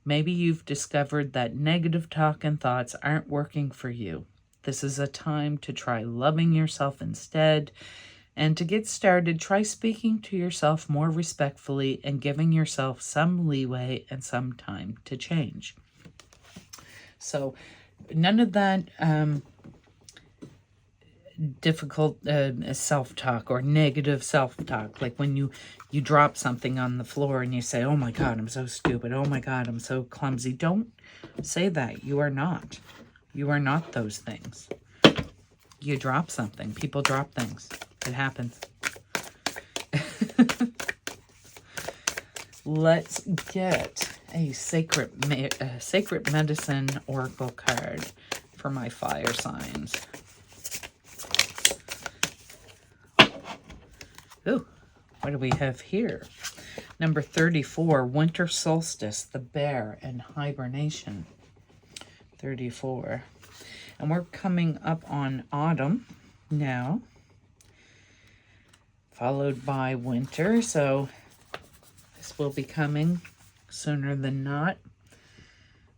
Maybe you've discovered that negative talk and thoughts aren't working for you. This is a time to try loving yourself instead. And to get started, try speaking to yourself more respectfully and giving yourself some leeway and some time to change. So none of that difficult self-talk or negative self-talk, like when you drop something on the floor and you say, oh my God, I'm so stupid. Oh my God, I'm so clumsy. Don't say that. You are not. You are not those things. You drop something. People drop things. It happens. Let's get a sacred medicine oracle card for my fire signs. Ooh, what do we have here? Number 34, winter solstice, the bear and hibernation. 34. And we're coming up on autumn now, followed by winter. So this will be coming sooner than not.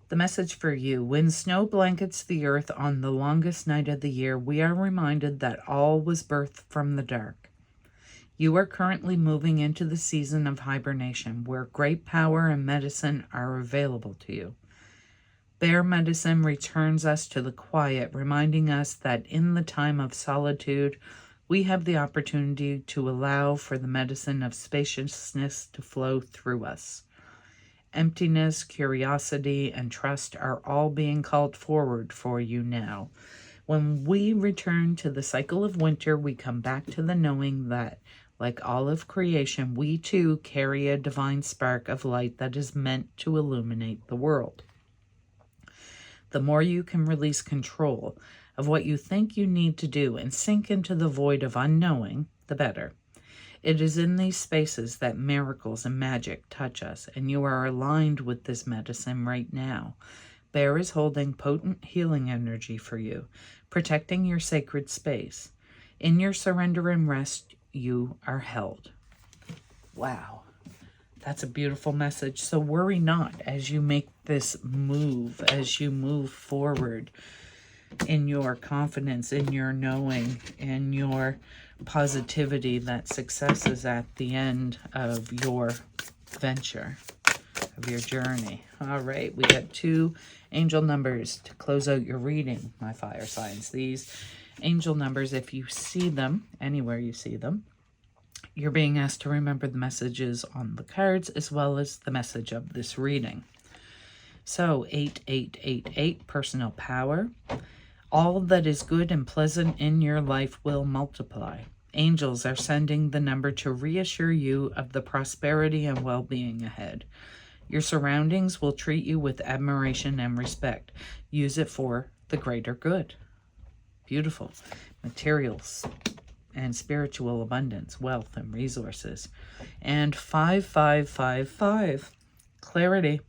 The message for you: when snow blankets the earth on the longest night of the year, we are reminded that all was birthed from the dark. You are currently moving into the season of hibernation, where great power and medicine are available to you. Bear medicine returns us to the quiet, reminding us that in the time of solitude, we have the opportunity to allow for the medicine of spaciousness to flow through us. Emptiness, curiosity, and trust are all being called forward for you now. When we return to the cycle of winter, we come back to the knowing that, like all of creation, we too carry a divine spark of light that is meant to illuminate the world. The more you can release control of what you think you need to do and sink into the void of unknowing, the better. It is in these spaces that miracles and magic touch us, and you are aligned with this medicine right now. Bear is holding potent healing energy for you, protecting your sacred space. In your surrender and rest, you are held. Wow, that's a beautiful message. So worry not as you make this move, as you move forward in your confidence, in your knowing, in your positivity that success is at the end of your venture, of your journey. All right, we got 2 angel numbers to close out your reading, my fire signs. These angel numbers, if you see them, anywhere you see them, you're being asked to remember the messages on the cards as well as the message of this reading. So 8888, personal power. All that is good and pleasant in your life will multiply. Angels are sending the number to reassure you of the prosperity and well-being ahead. Your surroundings will treat you with admiration and respect. Use it for the greater good. Beautiful. Materials and spiritual abundance, wealth and resources. And 5555, clarity,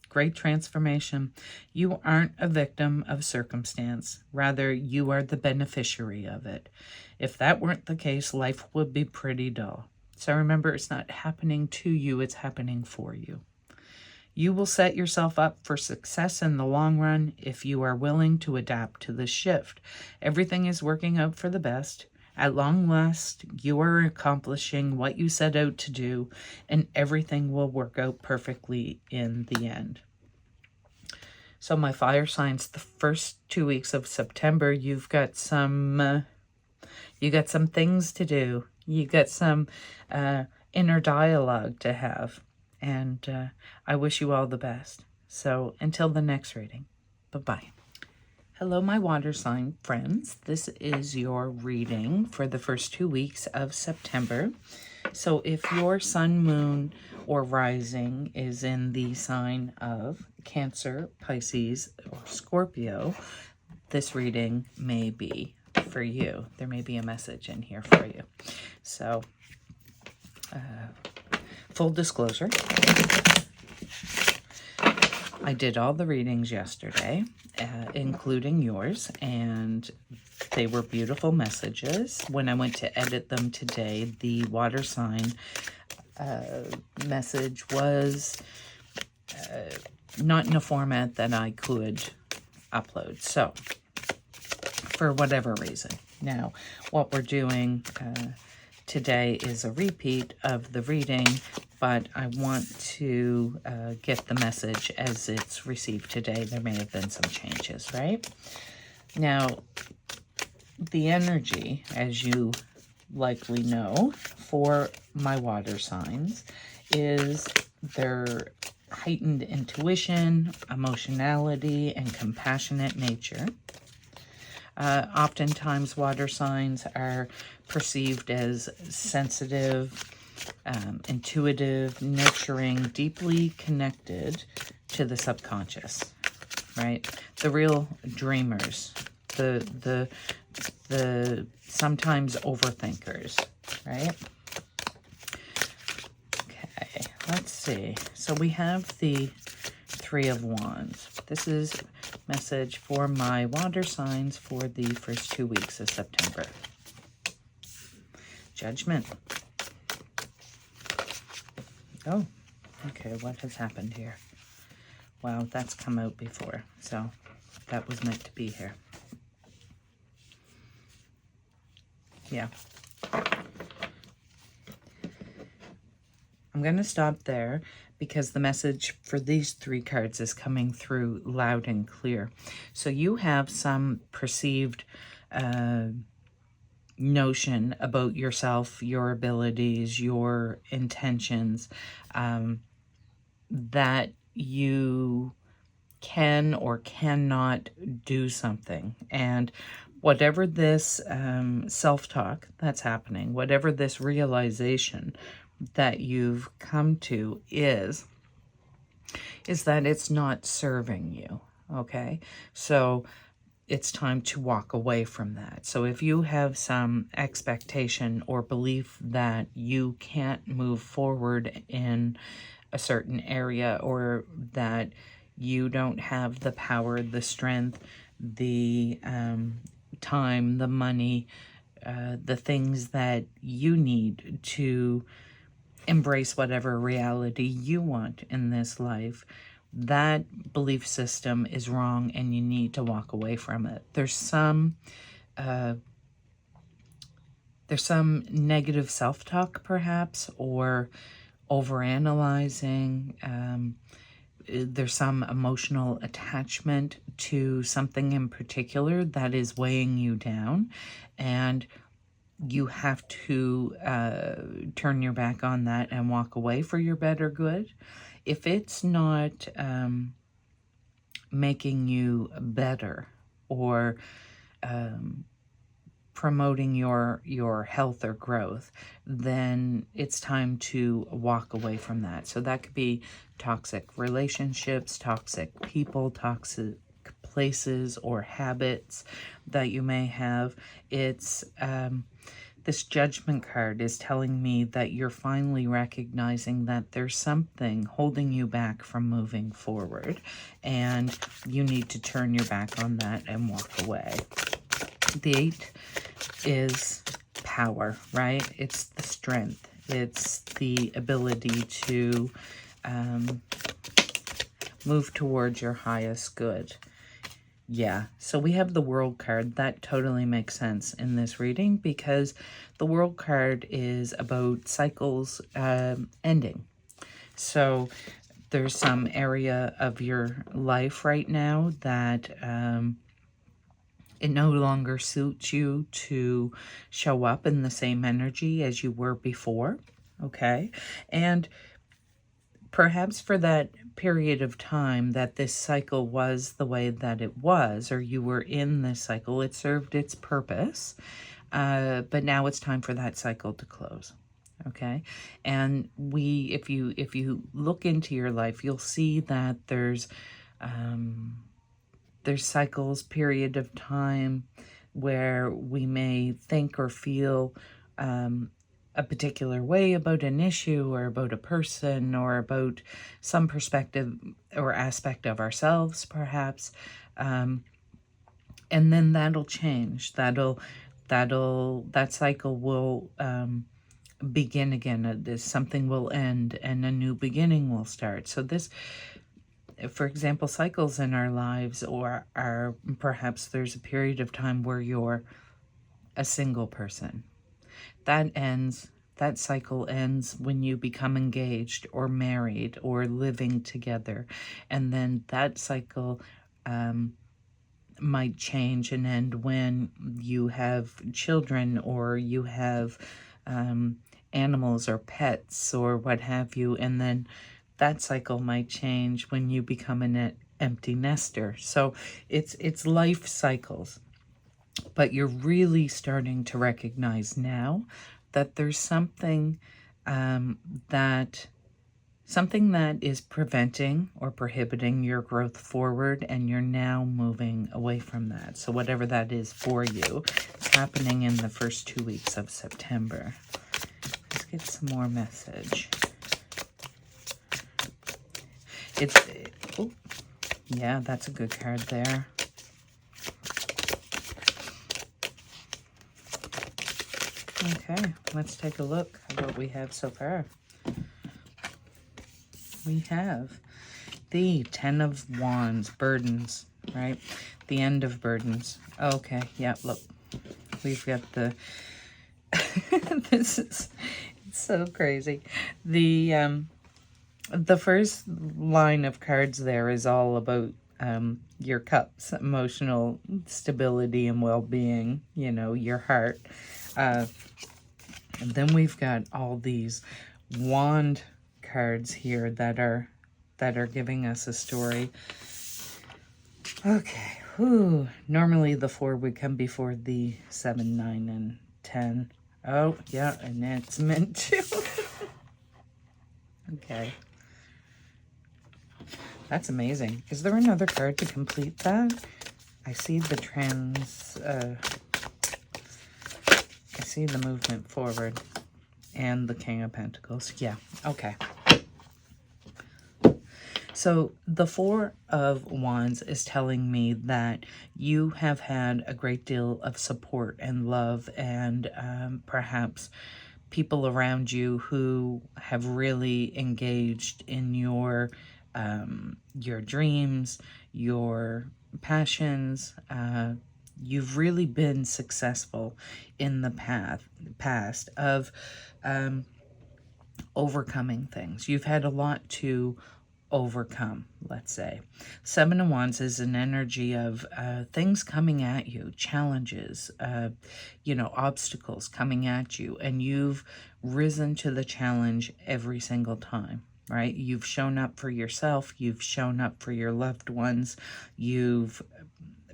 great transformation. You aren't a victim of circumstance. Rather, you are the beneficiary of it. If that weren't the case, life would be pretty dull. So remember, it's not happening to you, it's happening for you. You will set yourself up for success in the long run if you are willing to adapt to the shift. Everything is working out for the best. At long last, you are accomplishing what you set out to do, and everything will work out perfectly in the end. So my fire signs, the first 2 weeks of September, you've got some things to do. You got some inner dialogue to have. And I wish you all the best. So until the next reading, bye-bye. Hello, my water sign friends. This is your reading for the first 2 weeks of September. So if your sun, moon, or rising is in the sign of Cancer, Pisces, or Scorpio, this reading may be for you. There may be a message in here for you. So full disclosure, I did all the readings yesterday, including yours, and they were beautiful messages. When I went to edit them today, the water sign message was not in a format that I could upload. So, for whatever reason. Now, what we're doing today is a repeat of the reading, but I want to get the message as it's received today. There may have been some changes, right? Now, the energy, as you likely know, for my water signs is their heightened intuition, emotionality, and compassionate nature. Oftentimes, water signs are perceived as sensitive, intuitive, nurturing, deeply connected to the subconscious, right? The real dreamers, the sometimes overthinkers, right? Okay, let's see. So we have the Three of Wands. This is message for my water signs for the first 2 weeks of September. Judgment. Oh, okay, what has happened here? Wow, that's come out before, so that was meant to be here. Yeah. I'm going to stop there because the message for these three cards is coming through loud and clear. So you have some perceived notion about yourself, your abilities, your intentions, that you can or cannot do something. And whatever this self-talk that's happening, whatever this realization that you've come to is that it's not serving you, okay? So it's time to walk away from that. So if you have some expectation or belief that you can't move forward in a certain area, or that you don't have the power, the strength, the time, the money, the things that you need to embrace whatever reality you want in this life, that belief system is wrong and you need to walk away from it. There's some negative self-talk perhaps, or overanalyzing. There's some emotional attachment to something in particular that is weighing you down, and you have to turn your back on that and walk away for your better good. If it's not making you better or promoting your health or growth, then it's time to walk away from that. So that could be toxic relationships, toxic people, toxic places or habits that you may have. It's this Judgment card is telling me that you're finally recognizing that there's something holding you back from moving forward, and you need to turn your back on that and walk away. The 8 is power, right? It's the strength. It's the ability to move towards your highest good. Yeah, so we have the World card. That totally makes sense in this reading because the World card is about cycles ending. So there's some area of your life right now that it no longer suits you to show up in the same energy as you were before, okay? And perhaps for that period of time that this cycle was the way that it was, or you were in this cycle, it served its purpose, but now it's time for that cycle to close, okay? And if you look into your life, you'll see that there's cycles, period of time where we may think or feel a particular way about an issue or about a person or about some perspective or aspect of ourselves, perhaps. And then that'll change. That cycle will begin again. Something will end and a new beginning will start. So this, for example, cycles in our lives, or are perhaps there's a period of time where you're a single person. That cycle ends when you become engaged or married or living together. And then that cycle might change and end when you have children or you have animals or pets or what have you. And then that cycle might change when you become an empty nester. So it's life cycles. But you're really starting to recognize now that there's something that is preventing or prohibiting your growth forward, and you're now moving away from that. So whatever that is for you, it's happening in the first 2 weeks of September. Let's get some more message. Oh, yeah, that's a good card there. Okay, let's take a look at what we have so far. We have the 10 of Wands, burdens, right? The end of burdens. Okay, yeah, look. We've got the... it's so crazy. The first line of cards there is all about your cups, emotional stability and well-being, you know, your heart. And then we've got all these wand cards here that are giving us a story. Okay. Whew. Normally the 4 would come before the 7, 9, and 10. Oh, yeah, and it's meant to. Okay. That's amazing. Is there another card to complete that? I see the I see the movement forward and the King of Pentacles. Yeah, okay. So the 4 of Wands is telling me that you have had a great deal of support and love, and perhaps people around you who have really engaged in your dreams, your passions. You've really been successful in the past of overcoming things. You've had a lot to overcome, let's say. 7 of Wands is an energy of things coming at you, challenges, you know, obstacles coming at you, and you've risen to the challenge every single time, right? You've shown up for yourself, you've shown up for your loved ones, you've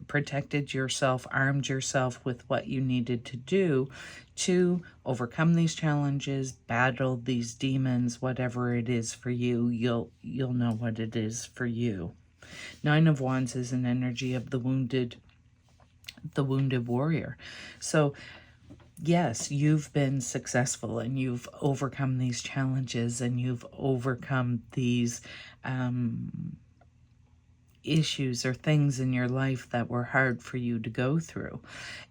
protected yourself, armed yourself with what you needed to do to overcome these challenges, battle these demons, whatever it is for you. You'll know what it is for you. 9 of Wands is an energy of the wounded warrior. So yes, you've been successful and you've overcome these challenges and you've overcome these issues or things in your life that were hard for you to go through,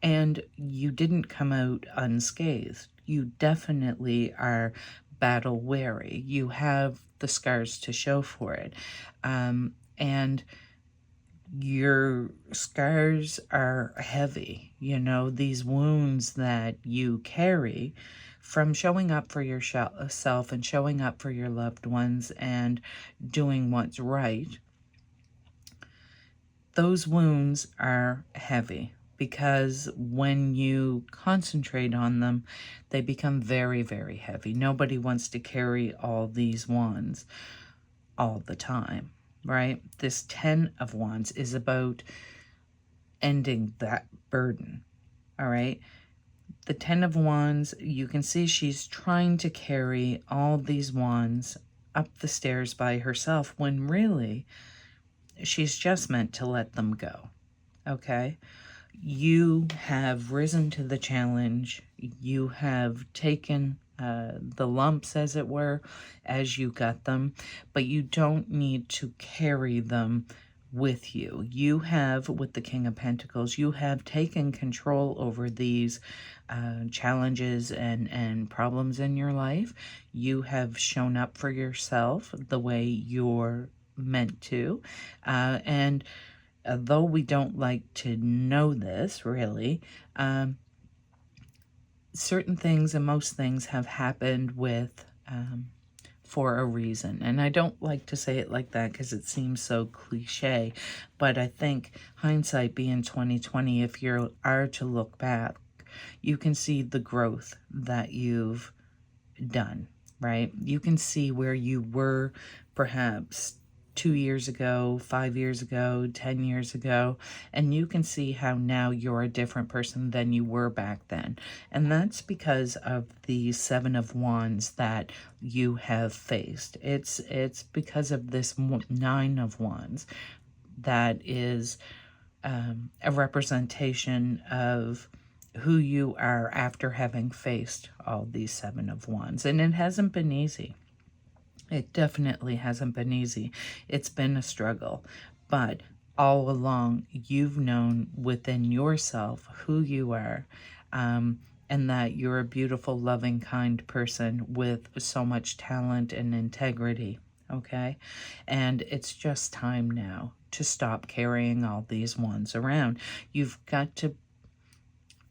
and you didn't come out unscathed. You definitely are battle weary. You have the scars to show for it, and your scars are heavy. You know, these wounds that you carry from showing up for yourself and showing up for your loved ones and doing what's right. Those wounds are heavy because when you concentrate on them, they become very, very heavy. Nobody wants to carry all these wands all the time, right? This 10 of Wands is about ending that burden, all right? The 10 of Wands, you can see she's trying to carry all these wands up the stairs by herself when really she's just meant to let them go, okay? You have risen to the challenge. You have taken the lumps, as it were, as you got them, but you don't need to carry them with you. You have, with the King of Pentacles, you have taken control over these challenges and problems in your life. You have shown up for yourself the way you're meant to. And though we don't like to know this, really, certain things and most things have happened with for a reason. And I don't like to say it like that because it seems so cliche, but I think hindsight being 2020, if you are to look back, you can see the growth that you've done, right? You can see where you were perhaps 2 years ago, 5 years ago, 10 years ago, and you can see how now you're a different person than you were back then. And that's because of the Seven of Wands that you have faced. It's because of this Nine of Wands that is a representation of who you are after having faced all these Seven of Wands. And it hasn't been easy. It definitely hasn't been easy. It's been a struggle. But all along, you've known within yourself who you are, and that you're a beautiful, loving, kind person with so much talent and integrity, okay? And it's just time now to stop carrying all these wands around. You've got to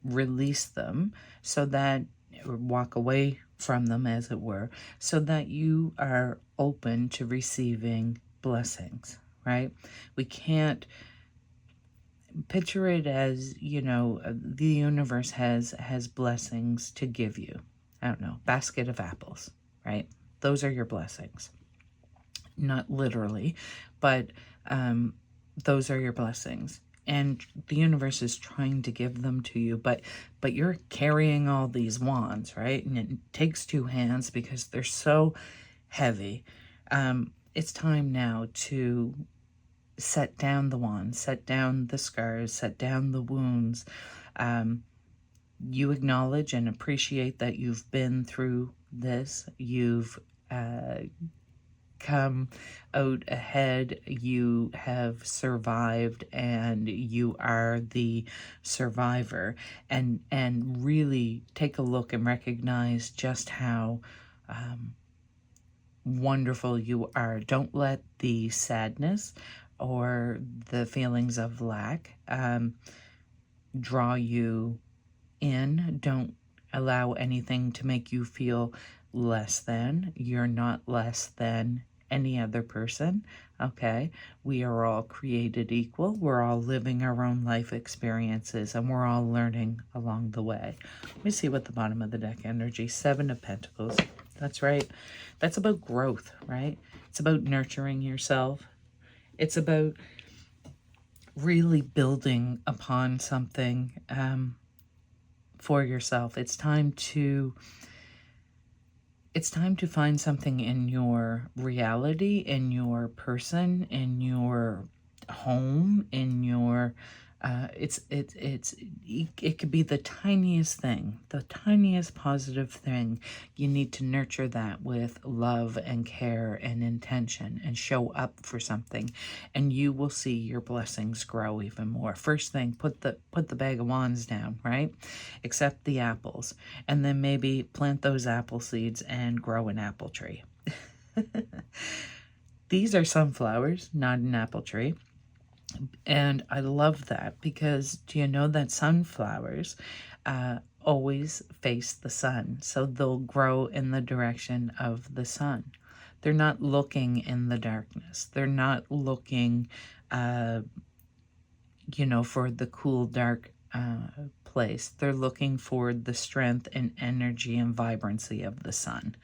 release them so that, or walk away from them, as it were, so that you are open to receiving blessings, right? We can't picture it as, you know, the universe has blessings to give you. I don't know, basket of apples, right? Those are your blessings. Not literally, but those are your blessings. And the universe is trying to give them to you, but you're carrying all these wands, right? And it takes two hands because they're so heavy. It's time now to set down the wands, set down the scars, set down the wounds. You acknowledge and appreciate that you've been through this. You've come out ahead, you have survived, and you are the survivor. And really take a look and recognize just how wonderful you are. Don't let the sadness or the feelings of lack draw you in. Don't allow anything to make you feel less than. You're not less than any other person, okay? We are all created equal. We're all living our own life experiences, and we're all learning along the way. Let me see what the bottom of the deck energy, Seven of Pentacles. That's right. That's about growth, right? It's about nurturing yourself. It's about really building upon something for yourself. It's time to find something in your reality, in your person, in your home, in your it could be the tiniest thing, the tiniest positive thing. You need to nurture that with love and care and intention and show up for something, and you will see your blessings grow even more. First thing, put the bag of wands down, right? Accept the apples, and then maybe plant those apple seeds and grow an apple tree. These are sunflowers, not an apple tree. And I love that because do you know that sunflowers always face the sun? So they'll grow in the direction of the sun. They're not looking in the darkness. They're not looking, you know, for the cool, dark place. They're looking for the strength and energy and vibrancy of the sun.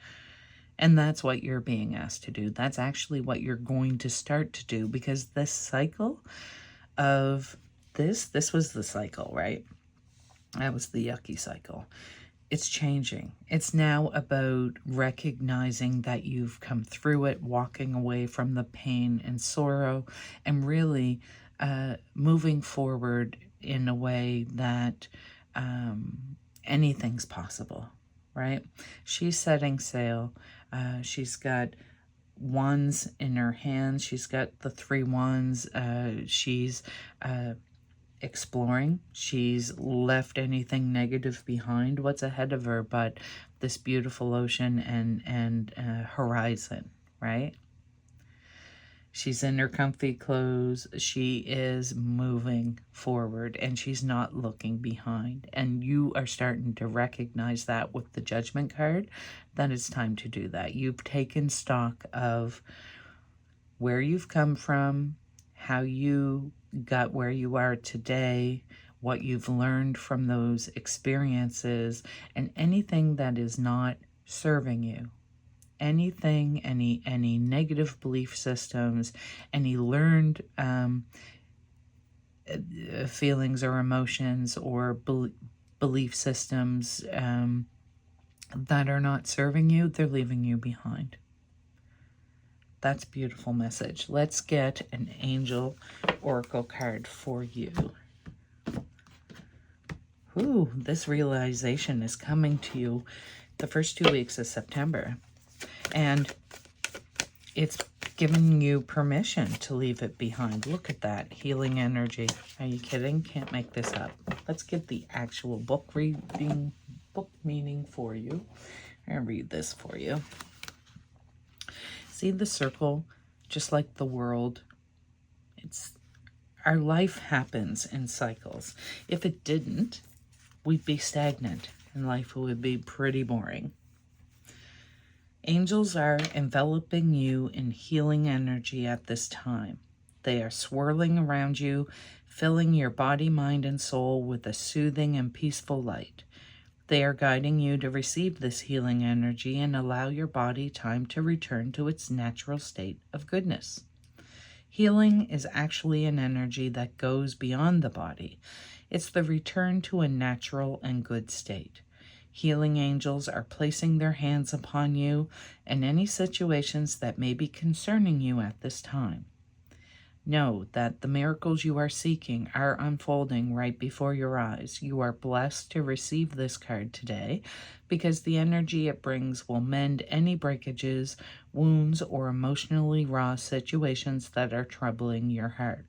And that's what you're being asked to do. That's actually what you're going to start to do, because this cycle of this was the cycle, right? That was the yucky cycle. It's changing. It's now about recognizing that you've come through it, walking away from the pain and sorrow, and really moving forward in a way that anything's possible. right? She's setting sail. She's got wands in her hands. She's got the 3 wands. She's exploring. She's left anything negative behind. What's ahead of her but this beautiful ocean and horizon, right? She's in her comfy clothes. She is moving forward and she's not looking behind. And you are starting to recognize that with the Judgment card, that it's time to do that. You've taken stock of where you've come from, how you got where you are today, what you've learned from those experiences, and anything that is not serving you. Anything, any negative belief systems, any learned feelings or emotions or belief systems that are not serving you, they're leaving you behind. That's a beautiful message. Let's get an angel oracle card for you. Ooh, this realization is coming to you the first 2 weeks of September. And it's giving you permission to leave it behind. Look at that. Healing energy. Are you kidding? Can't make this up. Let's get the actual book meaning for you. I'm going to read this for you. See the circle, just like the world. Our life happens in cycles. If it didn't, we'd be stagnant and life would be pretty boring. Angels are enveloping you in healing energy at this time. They are swirling around you, filling your body, mind, and soul with a soothing and peaceful light. They are guiding you to receive this healing energy and allow your body time to return to its natural state of goodness. Healing is actually an energy that goes beyond the body. It's the return to a natural and good state. Healing angels are placing their hands upon you and any situations that may be concerning you at this time. Know that the miracles you are seeking are unfolding right before your eyes. You are blessed to receive this card today because the energy it brings will mend any breakages, wounds, or emotionally raw situations that are troubling your heart.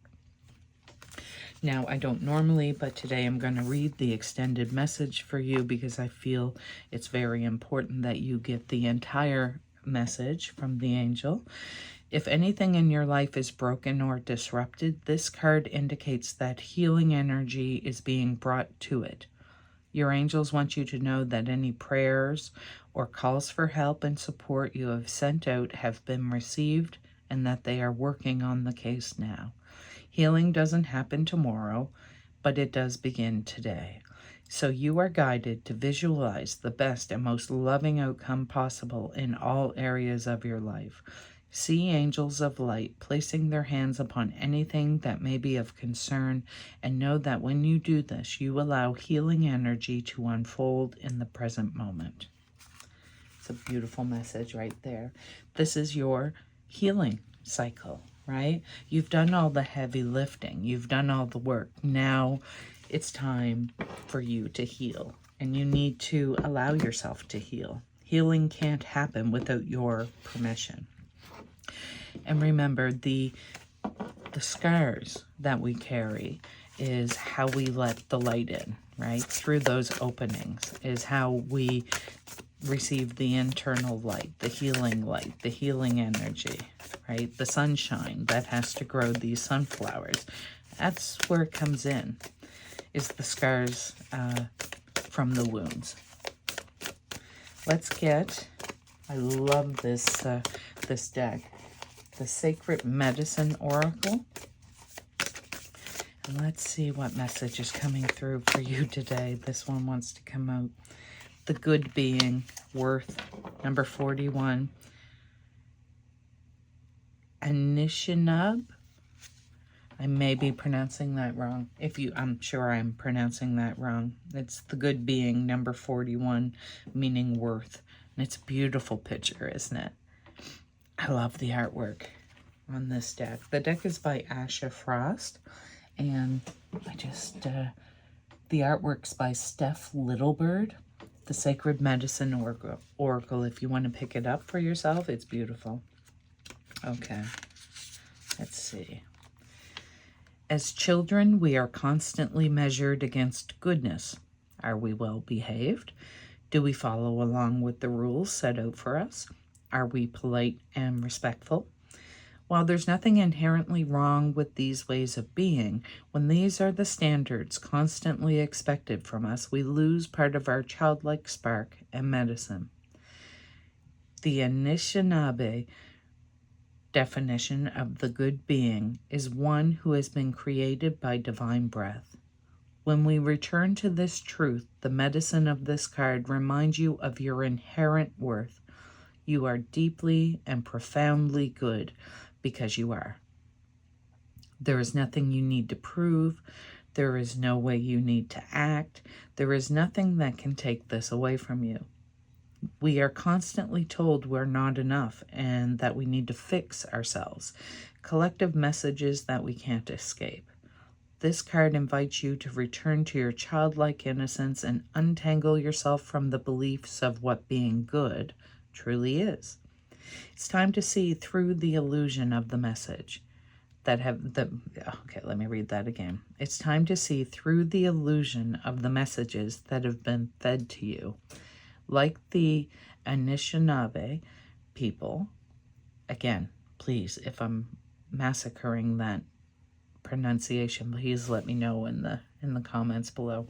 Now, I don't normally, but today I'm going to read the extended message for you because I feel it's very important that you get the entire message from the angel. If anything in your life is broken or disrupted, this card indicates that healing energy is being brought to it. Your angels want you to know that any prayers or calls for help and support you have sent out have been received and that they are working on the case now. Healing doesn't happen tomorrow, but it does begin today. So you are guided to visualize the best and most loving outcome possible in all areas of your life. See angels of light placing their hands upon anything that may be of concern, and know that when you do this, you allow healing energy to unfold in the present moment. It's a beautiful message right there. This is your healing cycle, right? You've done all the heavy lifting. You've done all the work. Now it's time for you to heal, and you need to allow yourself to heal. Healing can't happen without your permission. And remember, the scars that we carry is how we let the light in, right? Through those openings is how we receive the internal light, the healing energy, right? The sunshine that has to grow these sunflowers. That's where it comes in, is the scars from the wounds. Let's get, I love this, this deck, the Sacred Medicine Oracle. And let's see what message is coming through for you today. This one wants to come out. The Good Being, Worth, number 41. Anishinaabe. I may be pronouncing that wrong. I'm sure I'm pronouncing that wrong. It's The Good Being, number 41, meaning worth. And it's a beautiful picture, isn't it? I love the artwork on this deck. The deck is by Asha Frost, and the artwork's by Steph Littlebird. The Sacred Medicine Oracle. If you want to pick it up for yourself, it's beautiful. Okay, let's see. As children, we are constantly measured against goodness. Are we well behaved? Do we follow along with the rules set out for us? Are we polite and respectful? While there's nothing inherently wrong with these ways of being, when these are the standards constantly expected from us, we lose part of our childlike spark and medicine. The Anishinaabe definition of the good being is one who has been created by divine breath. When we return to this truth, the medicine of this card reminds you of your inherent worth. You are deeply and profoundly good because you are. There is nothing you need to prove. There is no way you need to act. There is nothing that can take this away from you. We are constantly told we're not enough and that we need to fix ourselves. Collective messages that we can't escape. This card invites you to return to your childlike innocence and untangle yourself from the beliefs of what being good truly is. It's time to see through the illusion of the message that okay, let me read that again. It's time to see through the illusion of the messages that have been fed to you. Like the Anishinaabe people, again, please, if I'm massacring that pronunciation, please let me know in the comments below.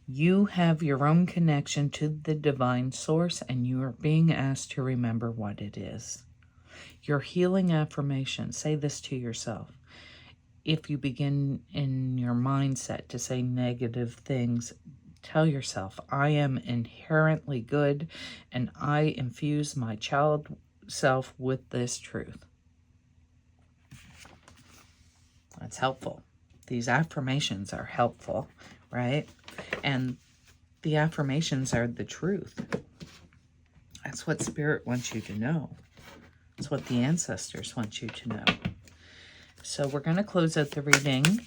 You have your own connection to the divine source, and you are being asked to remember what it is. Your healing affirmation, say this to yourself. If you begin in your mindset to say negative things, tell yourself, I am inherently good, and I infuse my child self with this truth. That's helpful. These affirmations are helpful, right? And the affirmations are the truth. That's what Spirit wants you to know. That's what the ancestors want you to know. So we're going to close out the reading,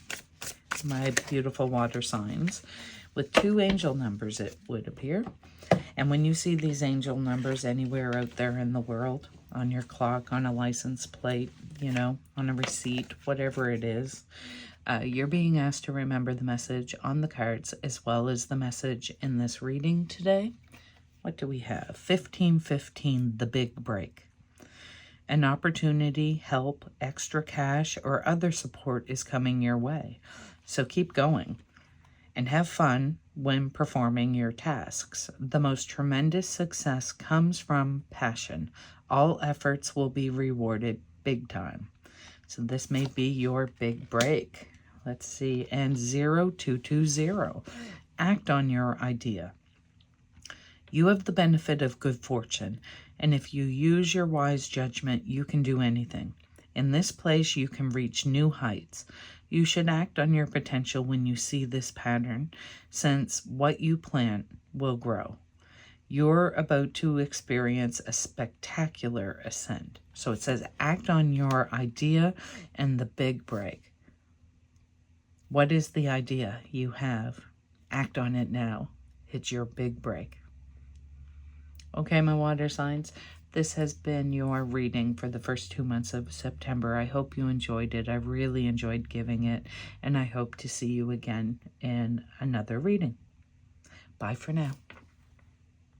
my beautiful water signs, with 2 angel numbers, it would appear. And when you see these angel numbers anywhere out there in the world, on your clock, on a license plate, you know, on a receipt, whatever it is, you're being asked to remember the message on the cards as well as the message in this reading today. What do we have? 1515, the big break. An opportunity, help, extra cash, or other support is coming your way. So keep going. And have fun when performing your tasks. The most tremendous success comes from passion. All efforts will be rewarded big time. So this may be your big break. Let's see. And 0220. Act on your idea. You have the benefit of good fortune, and if you use your wise judgment, you can do anything. In this place, you can reach new heights. You should act on your potential when you see this pattern, since what you plant will grow. You're about to experience a spectacular ascent. So it says act on your idea and the big break. What is the idea you have? Act on it now. It's your big break. Okay, my water signs. This has been your reading for the first 2 months of September. I hope you enjoyed it. I really enjoyed giving it, and I hope to see you again in another reading. Bye for now.